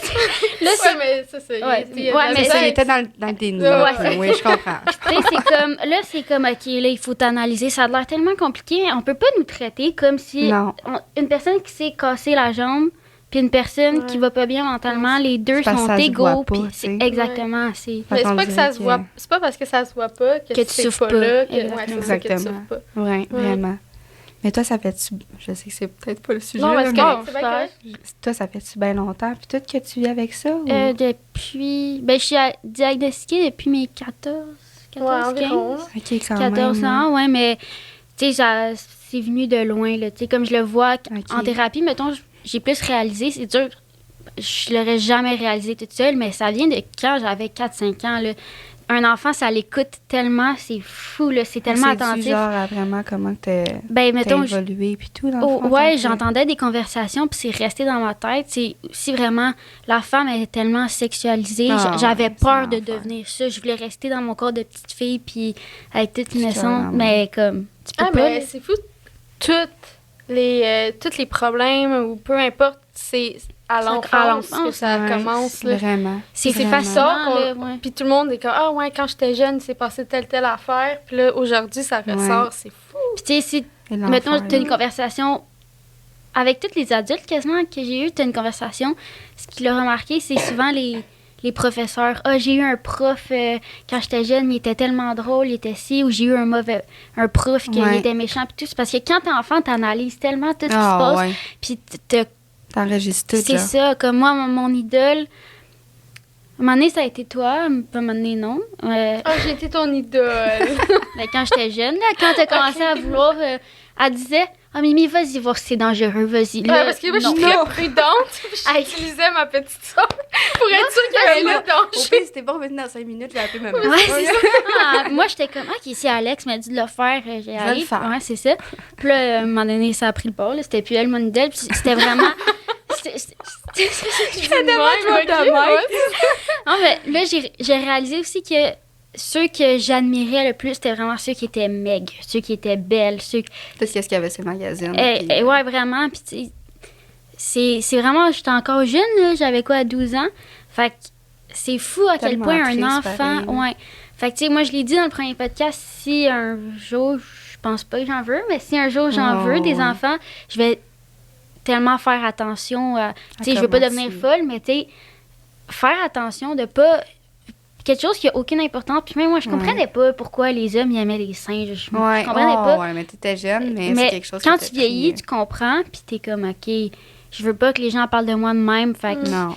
mais ça, c'est... mais ça, il était dans le déni. Oui, je comprends. Tu sais, c'est comme, OK, là, il faut t'analyser. Ça a l'air tellement compliqué. On peut pas nous traiter comme si... une personne qui s'est cassée la jambe puis une personne qui va pas bien mentalement, les deux sont égaux. Puis c'est exactement. Mais c'est pas que ça se voit. C'est pas parce que ça se voit pas que tu souffres pas là que exactement. tu souffres pas. Oui, vraiment. Mais toi, ça fait-tu... Je sais que c'est peut-être pas le sujet. Non, parce que c'est bien correct. Toi, ça fait-tu bien longtemps? Puis tout que tu vis avec ça? Ou? Depuis... Ben, je suis diagnostiquée depuis mes 14, 15. OK, quand 14 ans, ouais, mais tu sais, c'est venu de loin, là. Tu sais, comme je le vois en thérapie, mettons, j'ai plus réalisé, c'est dur, je l'aurais jamais réalisé toute seule, mais ça vient de quand j'avais 4-5 ans, là. Un enfant, ça l'écoute tellement, c'est fou, là, c'est tellement attentif. C'est genre à vraiment comment t'as évolué puis tout, dans le fond. Ouais, j'entendais des conversations, puis c'est resté dans ma tête. C'est aussi vraiment, la femme, elle est tellement sexualisée. J'avais peur de devenir ça. Je voulais rester dans mon corps de petite fille, puis être toute innocente, mais comme, tu peux pas. Mais c'est fou, tous les problèmes, ou peu importe, c'est à l'enfance que ça commence. Là. Vraiment. C'est facile. Puis tout le monde est comme, quand j'étais jeune, c'est passé telle affaire. Puis là, aujourd'hui, ça ressort. C'est fou. Puis tu sais, si, mettons, tu as une conversation avec tous les adultes quasiment que j'ai eu, tu as une conversation. Ce qu'il a remarqué, c'est souvent les professeurs. J'ai eu un prof quand j'étais jeune, il était tellement drôle, il était ci, ou j'ai eu un prof qui était méchant. Puis tout. C'est parce que quand t'es enfant, t'analyses tellement tout ce qui se passe. Puis t'enregistres tout. C'est ça. Comme moi, mon idole, à un moment donné, ça a été toi. À un moment donné, non. J'ai été ton idole. Quand j'étais jeune, là, quand t'as commencé à vouloir... elle disait, Ah, Mimi, vas-y voir si c'est dangereux, vas-y. Là, parce que moi, je suis très prudente. J'utilisais ma petite soeur pour être sûre qu'il y avait le danger. Au pire, c'était pas revenu dans 5 minutes, j'ai appelé ma mère. Ouais, c'est ça. Moi, j'étais comme, OK, si Alex m'a dit de le faire, j'ai vais le faire. Ouais, c'est ça. Puis là, à un moment donné, ça a pris le bord. Là. C'était plus elle, mon idole. Puis c'était vraiment... Non, mais là, j'ai réalisé aussi que ceux que j'admirais le plus, c'était vraiment ceux qui étaient maigres, ceux qui étaient belles, ceux... Peut-être qu'est-ce qu'il y avait ces magazines. Ouais, vraiment. Puis tu sais, c'est vraiment... J'étais encore jeune, là. J'avais quoi, 12 ans? Fait que c'est fou à quel point un enfant... Ouais. Fait que tu sais, moi, je l'ai dit dans le premier podcast, si un jour, je pense pas que j'en veux, mais si un jour j'en veux des enfants, je vais tellement faire attention à... Tu sais, je veux pas devenir folle, mais tu sais, faire attention de pas... Quelque chose qui a aucune importance. Puis même moi, je comprenais pas pourquoi les hommes, ils aimaient les seins. Je comprenais pas. Ouais, mais t'étais jeune, mais c'est quelque chose quand tu vieillis, tu comprends, puis t'es comme, OK, je veux pas que les gens parlent de moi de même, fait que... Non.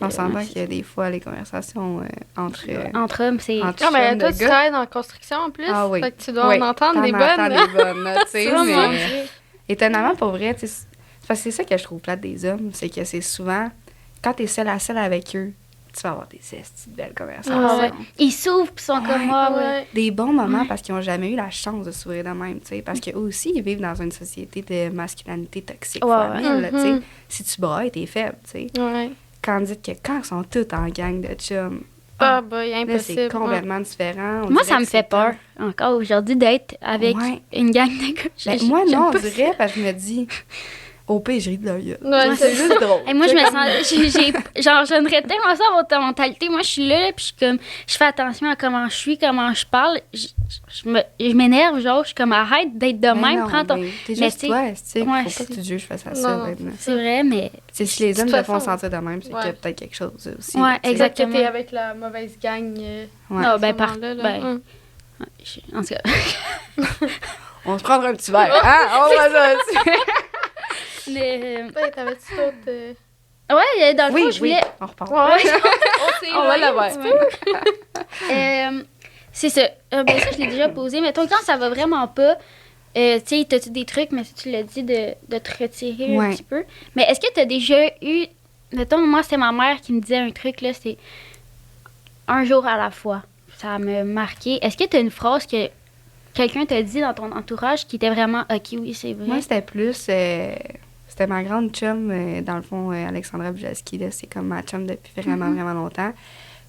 On s'entend qu'il y a des fois les conversations entre hommes, c'est... Non, mais toi, tu travailles dans la construction en plus. Ah oui. Fait que tu dois en entendre des bonnes. Des bonnes, tu sais. Mais étonnamment, pour vrai, tu sais, parce que c'est ça que je trouve plate des hommes, c'est que c'est souvent, quand t'es seule à seule avec eux, tu vas avoir des belles conversations. Ouais. Ils s'ouvrent puis sont comme moi. Ouais. Des bons moments parce qu'ils n'ont jamais eu la chance de s'ouvrir de même, tu sais. Parce qu'eux aussi, ils vivent dans une société de masculinité toxique. Tu sais. Si tu brailles, t'es faible, tu sais. Ouais. Tandis que quand ils sont tous en gang de chums, impossible. Là, c'est complètement différent. Moi, ça me fait peur, encore aujourd'hui, d'être avec une gang de gars. Moi, non, on dirait, parce que je me dis... Au pire, je ris de leur gueule. Ouais, c'est juste drôle. Et moi, je me sens... Genre, j'aimerais tellement ça avoir ta mentalité. Moi, je suis là, puis je fais attention à comment je suis, comment je parle. Je m'énerve, genre, je suis comme, arrête d'être de même, prends ton... T'es juste toi, tu sais. Faut pas que tu te juges face à ça, maintenant. C'est vrai, mais... Si les hommes te font sentir de même, c'est qu'il y a peut-être quelque chose aussi. Ouais, exactement. Que t'es avec la mauvaise gang. Non, ben, en tout cas... On se prendra un petit verre, hein? On va ça aussi. Mais... T'avais-tu d'autres... Ouais, dans le fond, je voulais... on repart. On va l'avoir. C'est ça. Ça, je l'ai déjà posé. Mais toi, quand ça va vraiment pas, tu sais, t'as-tu des trucs, mais si tu l'as dit, de te retirer un petit peu. Mais est-ce que t'as déjà eu... Mettons, moi, c'est ma mère qui me disait un truc, là, c'est un jour à la fois. Ça m'a marqué. Est-ce que t'as une phrase que quelqu'un t'a dit dans ton entourage qui était vraiment « OK, oui, c'est vrai ». Moi, c'était plus... C'était ma grande chum, dans le fond, Alexandra Bujalski, là, c'est comme ma chum depuis vraiment, vraiment longtemps.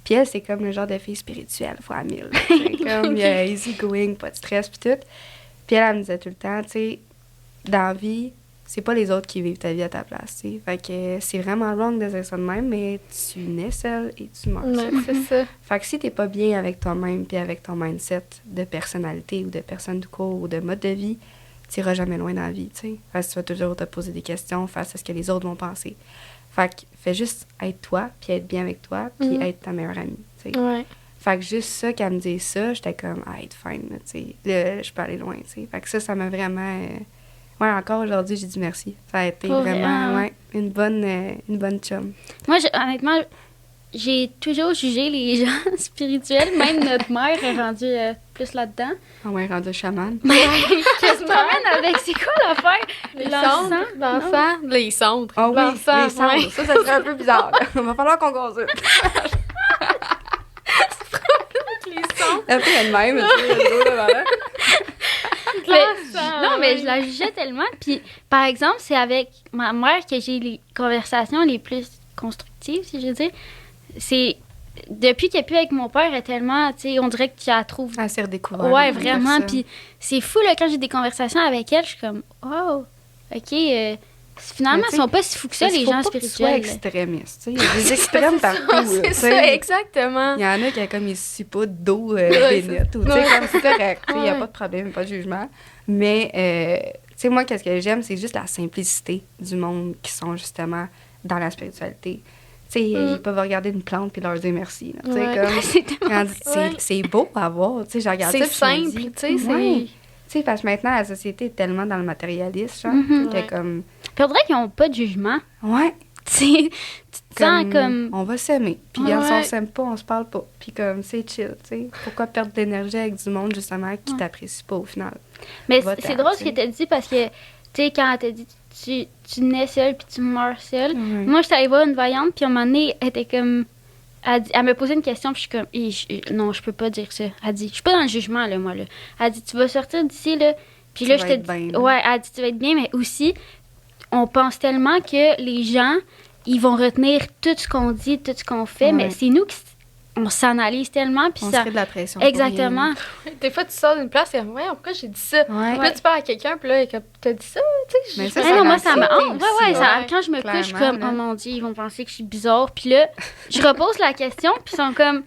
Puis elle, c'est comme le genre de fille spirituelle, fois 1000. C'est comme easy going, pas de stress, puis tout. Puis elle me disait tout le temps, tu sais, dans la vie, c'est pas les autres qui vivent ta vie à ta place, tu sais. Fait que c'est vraiment wrong de dire ça de même, mais tu nais seule et tu meurs seule. C'est ça. Fait que si t'es pas bien avec toi-même puis avec ton mindset de personnalité ou de personne du cours ou de mode de vie, tu n'iras jamais loin dans la vie, tu sais. Parce que tu vas toujours te poser des questions face à ce que les autres vont penser. Fait que fais juste être toi, puis être bien avec toi, puis être ta meilleure amie, tu sais. Ouais. Fait que juste ça, qu'elle me dise ça, j'étais comme, être fine, tu sais. Là, je peux aller loin, tu sais. Fait que ça m'a vraiment... Ouais, encore aujourd'hui, j'ai dit merci. Ça a été vraiment, une bonne chum. Moi, honnêtement... J'ai toujours jugé les gens spirituels. Même notre mère est rendue plus là-dedans. Ah ouais, rendue chaman. Qu'est-ce que tu m'amènes avec? C'est quoi l'affaire? L'encens? Les cendres. Ah oui, les cendres. Ça serait un peu bizarre. Il va falloir qu'on consulte. Les cendres. Après, elle-même, tu sais, le dos devant là. Non, mais je la jugeais tellement. Puis, par exemple, c'est avec ma mère que j'ai les conversations les plus constructives, si je veux dire. C'est depuis qu'elle est plus avec mon père, elle est tellement, tu sais, on dirait qu'elle la trouve. Elle s'est redécouverte. Ouais, vraiment. Puis c'est fou, là, quand j'ai des conversations avec elle, je suis comme, wow, OK, finalement, ils sont pas si fous que ça, les gens spirituels. Il faut pas extrémistes, tu sais. Il y a des extrêmes partout. C'est ça, exactement. Il y en a qui, comme, ils suent pas d'eau bénite. Tu sais, comme c'est correct. Il n'y a pas de problème, pas de jugement. Mais, tu sais, moi, qu'est-ce que j'aime, c'est juste la simplicité du monde qui sont justement dans la spiritualité. Tu sais, ils peuvent regarder une plante puis leur dire merci. Tu sais, comme... c'est beau à voir. Tu sais, je regarde ça. C'est simple, tu sais, c'est... Tu sais, parce que maintenant, la société est tellement dans le matérialisme, genre, que comme... Puis on dirait qu'ils n'ont pas de jugement. Ouais. Tu te sens comme... On va s'aimer. Puis si on s'aime pas, on se parle pas. Puis comme, c'est chill, tu sais. Pourquoi perdre de l'énergie avec du monde, justement, qui t'apprécie pas au final? Mais c'est drôle ce que tu as dit parce que, tu sais, quand elle t'a dit tu nais seule puis tu meurs seule, moi, j'étais allée voir une voyante, puis à un moment donné, elle était comme. Elle me posait une question, puis je suis comme, non, je peux pas dire ça. Elle dit, je suis pas dans le jugement, là, moi, là. Elle dit, tu vas sortir d'ici, là. Puis là, je te dis, ouais, elle dit, tu vas être bien, mais aussi, on pense tellement que les gens, ils vont retenir tout ce qu'on dit, tout ce qu'on fait, mais c'est nous qui on s'analyse tellement, puis on ça... se crée de la pression. Exactement. Des fois, tu sors d'une place et ouais, pourquoi j'ai dit ça? Puis là, tu parles à quelqu'un, puis là, t'as dit ça, tu sais. Mais ça, moi, ça me hante. Ouais, quand je me couche, je suis comme, oh mon Dieu, ils vont penser que je suis bizarre. Puis là, je repose la question, puis ils sont comme...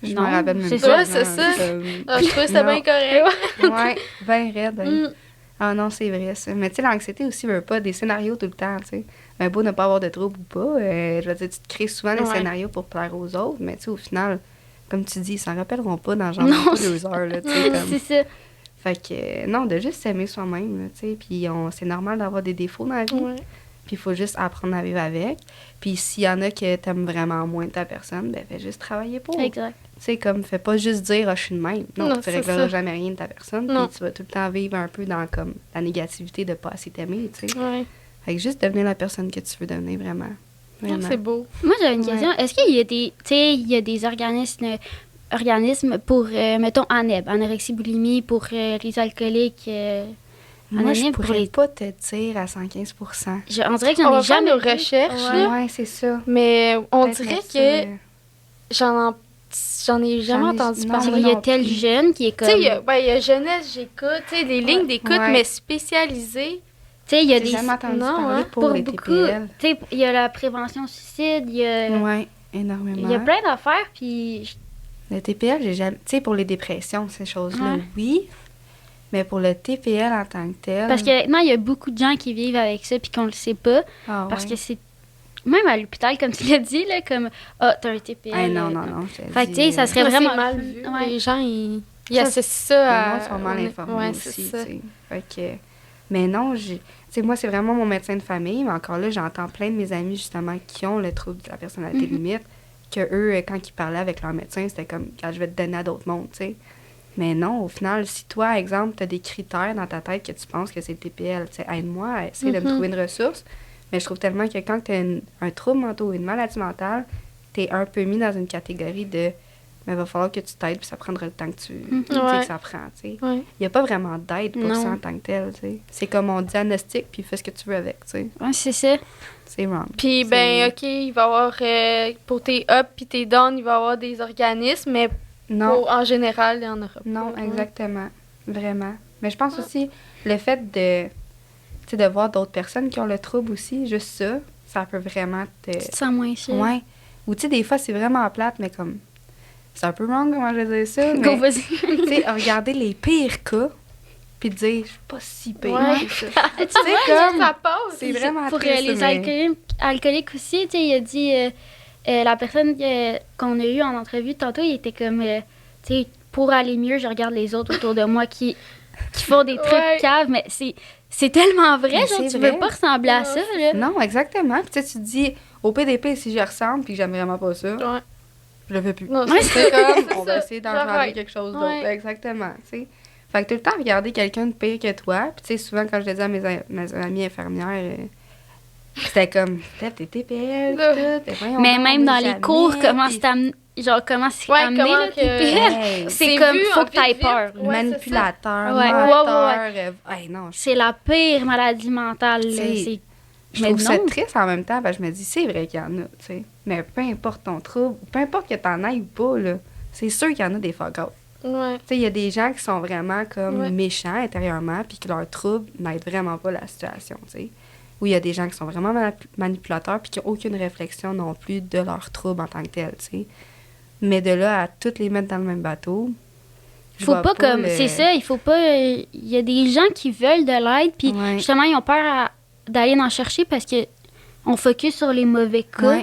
Je me rappelle même pas. C'est ça. Je trouve ça bien correct. Ouais, bien raide. Ah non, c'est vrai, ça. Mais tu sais, l'anxiété aussi veut pas des scénarios tout le temps, tu sais. Un beau ne pas avoir de trouble ou pas, je veux dire, tu te crées souvent des scénarios pour plaire aux autres, mais tu sais, au final, comme tu dis, ils s'en rappelleront pas dans genre 2 heures, là, tu sais. C'est ça. Fait que, non, de juste s'aimer soi-même, tu sais, puis c'est normal d'avoir des défauts dans la vie. Puis il faut juste apprendre à vivre avec. Puis s'il y en a que t'aimes vraiment moins ta personne, ben fais juste travailler pour. Exact. Tu sais, comme, fais pas juste dire, je suis de même. Non, tu régleras jamais rien de ta personne. Puis tu vas tout le temps vivre un peu dans, comme, la négativité de pas assez t'aimer, tu sais. Fait que juste devenir la personne que tu veux devenir, vraiment. C'est beau. Moi, j'avais une question. Est-ce qu'il y a des, tu sais, il y a des organismes pour, mettons, ANEB, anorexie, boulimie, pour les alcooliques... Moi, je pourrais pas te dire à 115 on dirait que j'en ai jamais nos recherches. Ouais, c'est ça. Mais on dirait que j'en ai jamais entendu parler. Il y a tel jeune qui est comme... Tu sais, il y a Jeunesse, j'écoute, tu sais, des lignes d'écoute, mais spécialisées. Tu sais, il y a des... jamais entendu parler pour les beaucoup. TPL. Tu sais, il y a la prévention suicide, il y a... Oui, énormément. Il y a plein d'affaires, puis... Le TPL, j'ai jamais... Tu sais, pour les dépressions, ces choses-là, oui. Mais pour le TPL en tant que tel... Parce que maintenant, il y a beaucoup de gens qui vivent avec ça puis qu'on le sait pas. Parce que c'est... Même à l'hôpital, comme tu l'as dit, là, comme « Ah, t'as un TPL. » Non. Fait que, tu sais, ça serait vraiment... C'est mal vu. Les gens, ils associent ça à... Les gens sont mal informés aussi, tu sais. Fait que... Mais non, tu sais, moi, c'est vraiment mon médecin de famille. Mais encore là, j'entends plein de mes amis, justement, qui ont le trouble de la personnalité limite, que eux, quand ils parlaient avec leur médecin, c'était comme « Je vais te donner à d'autres mondes, tu sais. » Mais non, au final, si toi, exemple, tu as des critères dans ta tête que tu penses que c'est le TPL, tu sais, aide-moi, essaye de me trouver une ressource. Mais je trouve tellement que quand tu as un trouble mental ou une maladie mentale, tu es un peu mis dans une catégorie de mais il va falloir que tu t'aides, puis ça prendra le temps que que ça prend, tu sais. Il n'y a pas vraiment d'aide pour ça en tant que tel, tu sais. C'est comme on diagnostique, puis fais ce que tu veux avec, tu sais. Ouais, c'est ça. C'est wrong. Puis, OK, il va y avoir, pour tes up puis tes down, il va y avoir des organismes, mais en général, il y en aura pas. Non, exactement. Vraiment. Mais je pense aussi, le fait de voir d'autres personnes qui ont le trouble aussi, juste ça peut vraiment te... Tu te sens moins cher. Ouais. Ou, tu sais, des fois, c'est vraiment plate, mais comme... C'est un peu wrong, comment je vais dire ça, mais... Tu sais, regarder les pires cas, puis dire, je suis pas si pire. Ouais. Tu sais, comme... ça passe. C'est vraiment pour triste, les alcooliques aussi, tu sais, il a dit... la personne qu'on a eue en entrevue tantôt, il était comme, tu sais, pour aller mieux, je regarde les autres autour de moi qui font des trucs caves, mais c'est tellement vrai, genre, tu veux pas ressembler à ça, là. Non, exactement. Puis tu te dis, au PDP, si j'y ressemble puis que j'aime vraiment pas ça, je le fais plus. Non, c'est comme, on va essayer d'engendrer quelque chose d'autre. Exactement, tu sais. Fait que tout le temps, regarder quelqu'un de pire que toi, puis tu sais, souvent, quand je le dis à mes amies infirmières... C'était comme, t'es TPL, tout. Mais même dans les cours, comment c'est amené, le TPL? C'est comme, faut que t'aies peur. Manipulateur, menteur. Non, c'est la pire maladie mentale. Je trouve ça triste en même temps, parce que je me dis, c'est vrai qu'il y en a, tu sais. Mais peu importe ton trouble, peu importe que t'en ailles ou pas, là, c'est sûr qu'il y en a des fuck out. Tu sais, il y a des gens qui sont vraiment comme méchants intérieurement, puis que leur trouble n'aide vraiment pas la situation, tu sais. Ou il y a des gens qui sont vraiment manipulateurs puis qui n'ont aucune réflexion non plus de leur trouble en tant que tel, tu sais. Mais de là à toutes les mettre dans le même bateau, faut pas comme... C'est ça, il faut pas... Il y a des gens qui veulent de l'aide, puis justement, ils ont peur d'aller en chercher parce que on focus sur les mauvais cas.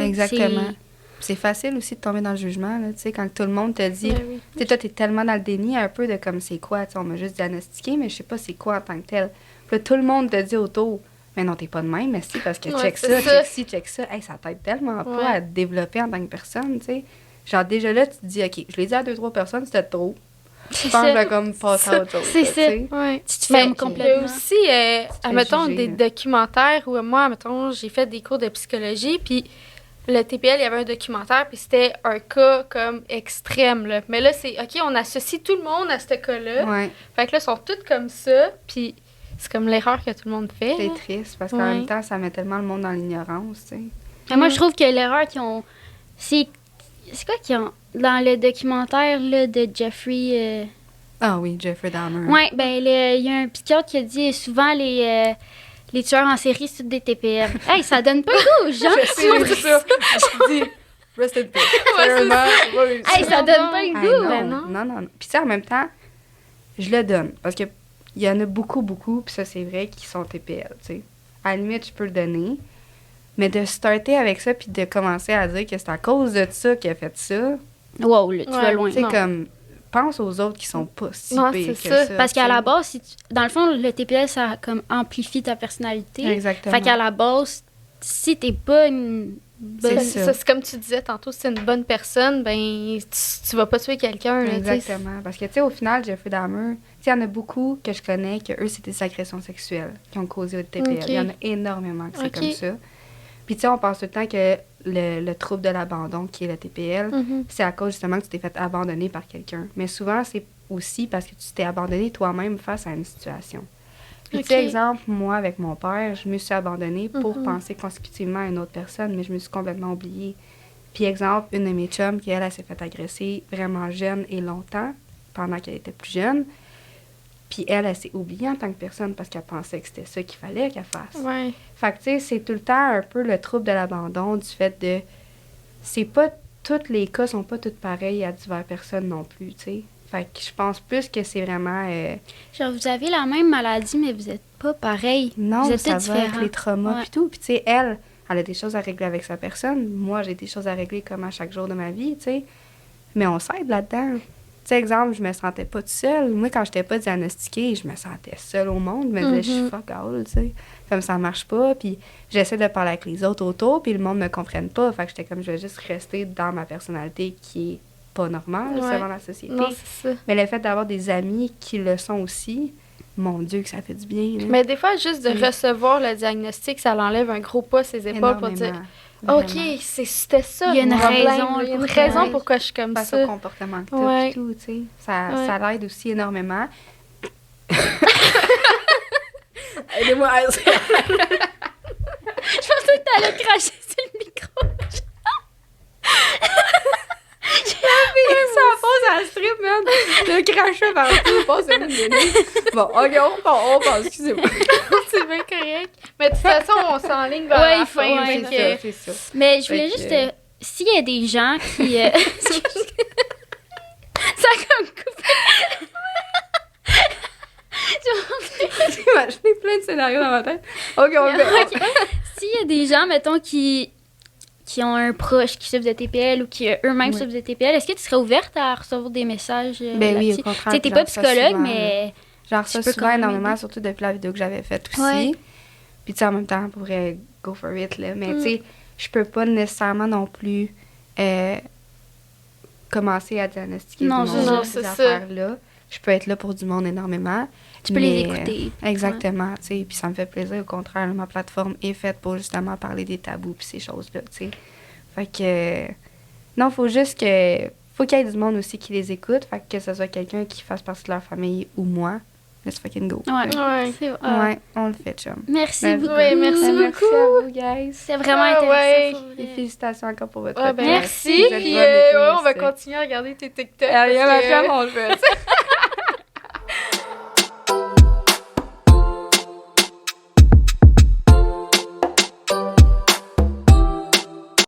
Exactement. C'est facile aussi de tomber dans le jugement, là, tu sais, quand tout le monde te dit... Tu sais, toi, t'es tellement dans le déni un peu de comme c'est quoi, tu sais, on m'a juste diagnostiqué, mais je sais pas c'est quoi en tant que tel. Puis là, tout le monde te dit autour... Mais non, t'es pas de même, mais si, parce que check ça, check ci, check ça. Hey, ça t'aide tellement pas à te développer en tant que personne, tu sais. Genre, déjà là, tu te dis, OK, je l'ai dit à 2-3 personnes, c'était trop. Je pense que je vais comme passer à autre chose. C'est ça. Ouais. Tu te fermes complètement. Il y a aussi, admettons, des documentaires où moi, admettons, j'ai fait des cours de psychologie, puis le TPL, il y avait un documentaire, puis c'était un cas comme extrême, là. Mais là, c'est, OK, on associe tout le monde à ce cas-là. Ouais. Fait que là, ils sont tous comme ça, puis c'est comme l'erreur que tout le monde fait. C'est triste, parce qu'en même temps, ça met tellement le monde dans l'ignorance, tu sais. Mais moi, je trouve que l'erreur qu'ils ont... C'est quoi qu'ils ont... Dans le documentaire là, de Jeffrey... Ah oui, Jeffrey Dahmer. Oui, ben il y a un psychiatre qui a dit souvent les tueurs en série sont des TPM. Hey, ça donne pas le goût aux gens. Je sais, c'est ça. Je dis, rest in peace. Hey, ça donne pas le goût. Ah, non. Puis ça, en même temps, je le donne. Parce qu'il y en a beaucoup, puis ça, c'est vrai, qui sont TPL, tu sais. À la limite, je peux le donner. Mais de starter avec ça, puis de commencer à dire que c'est à cause de ça qu'il a fait ça... Wow, là, tu vas loin. C'est comme... Pense aux autres qui sont pas si pires que ça. Parce qu'à la base, dans le fond, le TPL, ça comme amplifie ta personnalité. Exactement. Fait qu'à la base, si t'es pas une bonne... C'est comme tu disais tantôt, si t'es une bonne personne, ben tu vas pas tuer quelqu'un. Exactement. Parce que, tu sais, au final, Jeffrey Dahmer, il y en a beaucoup que je connais que eux, c'est des agressions sexuelles qui ont causé le TPL. Il y en a énormément que c'est comme ça. Puis, tu sais, on pense tout le temps que le trouble de l'abandon, qui est le TPL, c'est à cause justement que tu t'es fait abandonner par quelqu'un. Mais souvent, c'est aussi parce que tu t'es abandonné toi-même face à une situation. Puis, tu sais, exemple, moi, avec mon père, je me suis abandonnée pour penser consécutivement à une autre personne, mais je me suis complètement oubliée. Puis, exemple, une de mes chums, qui, elle s'est fait agresser vraiment jeune et longtemps, pendant qu'elle était plus jeune. Puis elle s'est oubliée en tant que personne parce qu'elle pensait que c'était ça qu'il fallait qu'elle fasse. Ouais. Fait que, tu sais, c'est tout le temps un peu le trouble de l'abandon, du fait de... C'est pas... Tous les cas sont pas tous pareils à diverses personnes non plus, tu sais. Fait que je pense plus que c'est vraiment... Genre, vous avez la même maladie, mais vous êtes pas pareil. Non, vous êtes ça va différents. avec les traumas pis tout. Puis, tu sais, elle a des choses à régler avec sa personne. Moi, j'ai des choses à régler comme à chaque jour de ma vie, tu sais. Mais on s'aide là-dedans. Tu sais, exemple, je me sentais pas toute seule. Moi, quand j'étais pas diagnostiquée, je me sentais seule au monde. Je me disais, je suis fuck all, tu sais. Comme ça marche pas. Puis j'essaie de parler avec les autres autour, puis le monde me comprenne pas. Fait que j'étais comme, je vais juste rester dans ma personnalité qui est pas normale selon la société. Non, c'est ça. Mais le fait d'avoir des amis qui le sont aussi, mon Dieu, que ça fait du bien. Là. Mais des fois, juste de recevoir le diagnostic, ça l'enlève un gros pas ses épaules pour dire OK, c'était ça. Il y a une raison. Il y a une raison pourquoi je suis comme ça. Face au comportement que t'as et tout, tu sais. Ça l'aide aussi énormément. Aidez-moi à... Je pensais que t'allais cracher sur le micro. Ça pose à la strip, man. Le crachat partout, passe une minute. Bon, OK, on passe, excusez-moi. C'est bien correct. Mais de toute façon, on s'enligne vers la fin. C'est ça. Mais je voulais juste... s'il y a des gens qui... ça a comme coupé. J'ai plein de scénarios dans ma tête. OK, on fait. S'il y a des gens, mettons, qui ont un proche qui souffre de TPL ou qui eux-mêmes souffrent de TPL, est-ce que tu serais ouverte à recevoir des messages ben oui, au contraire. Tu t'es pas psychologue, mais... J'en reçois souvent énormément, surtout depuis la vidéo que j'avais faite aussi. Ouais. Puis tu sais, en même temps, on pourrait go for it, là. Mais tu sais, je peux pas nécessairement non plus commencer à diagnostiquer ces affaires-là. Je peux être là pour du monde énormément. Tu peux les écouter. Exactement, tu sais. Puis ça me fait plaisir. Au contraire, ma plateforme est faite pour justement parler des tabous puis ces choses-là, tu sais. Fait que... non, faut juste que... Faut qu'il y ait du monde aussi qui les écoute. Fait que ce soit quelqu'un qui fasse partie de leur famille ou moi. Let's fucking go. Ouais, on le fait, chum. Merci beaucoup. Ouais, merci beaucoup. Merci à vous, guys. C'est vraiment intéressant. Et félicitations encore pour votre merci. Puis on va continuer à regarder tes TikTok. Ma femme, on le fait.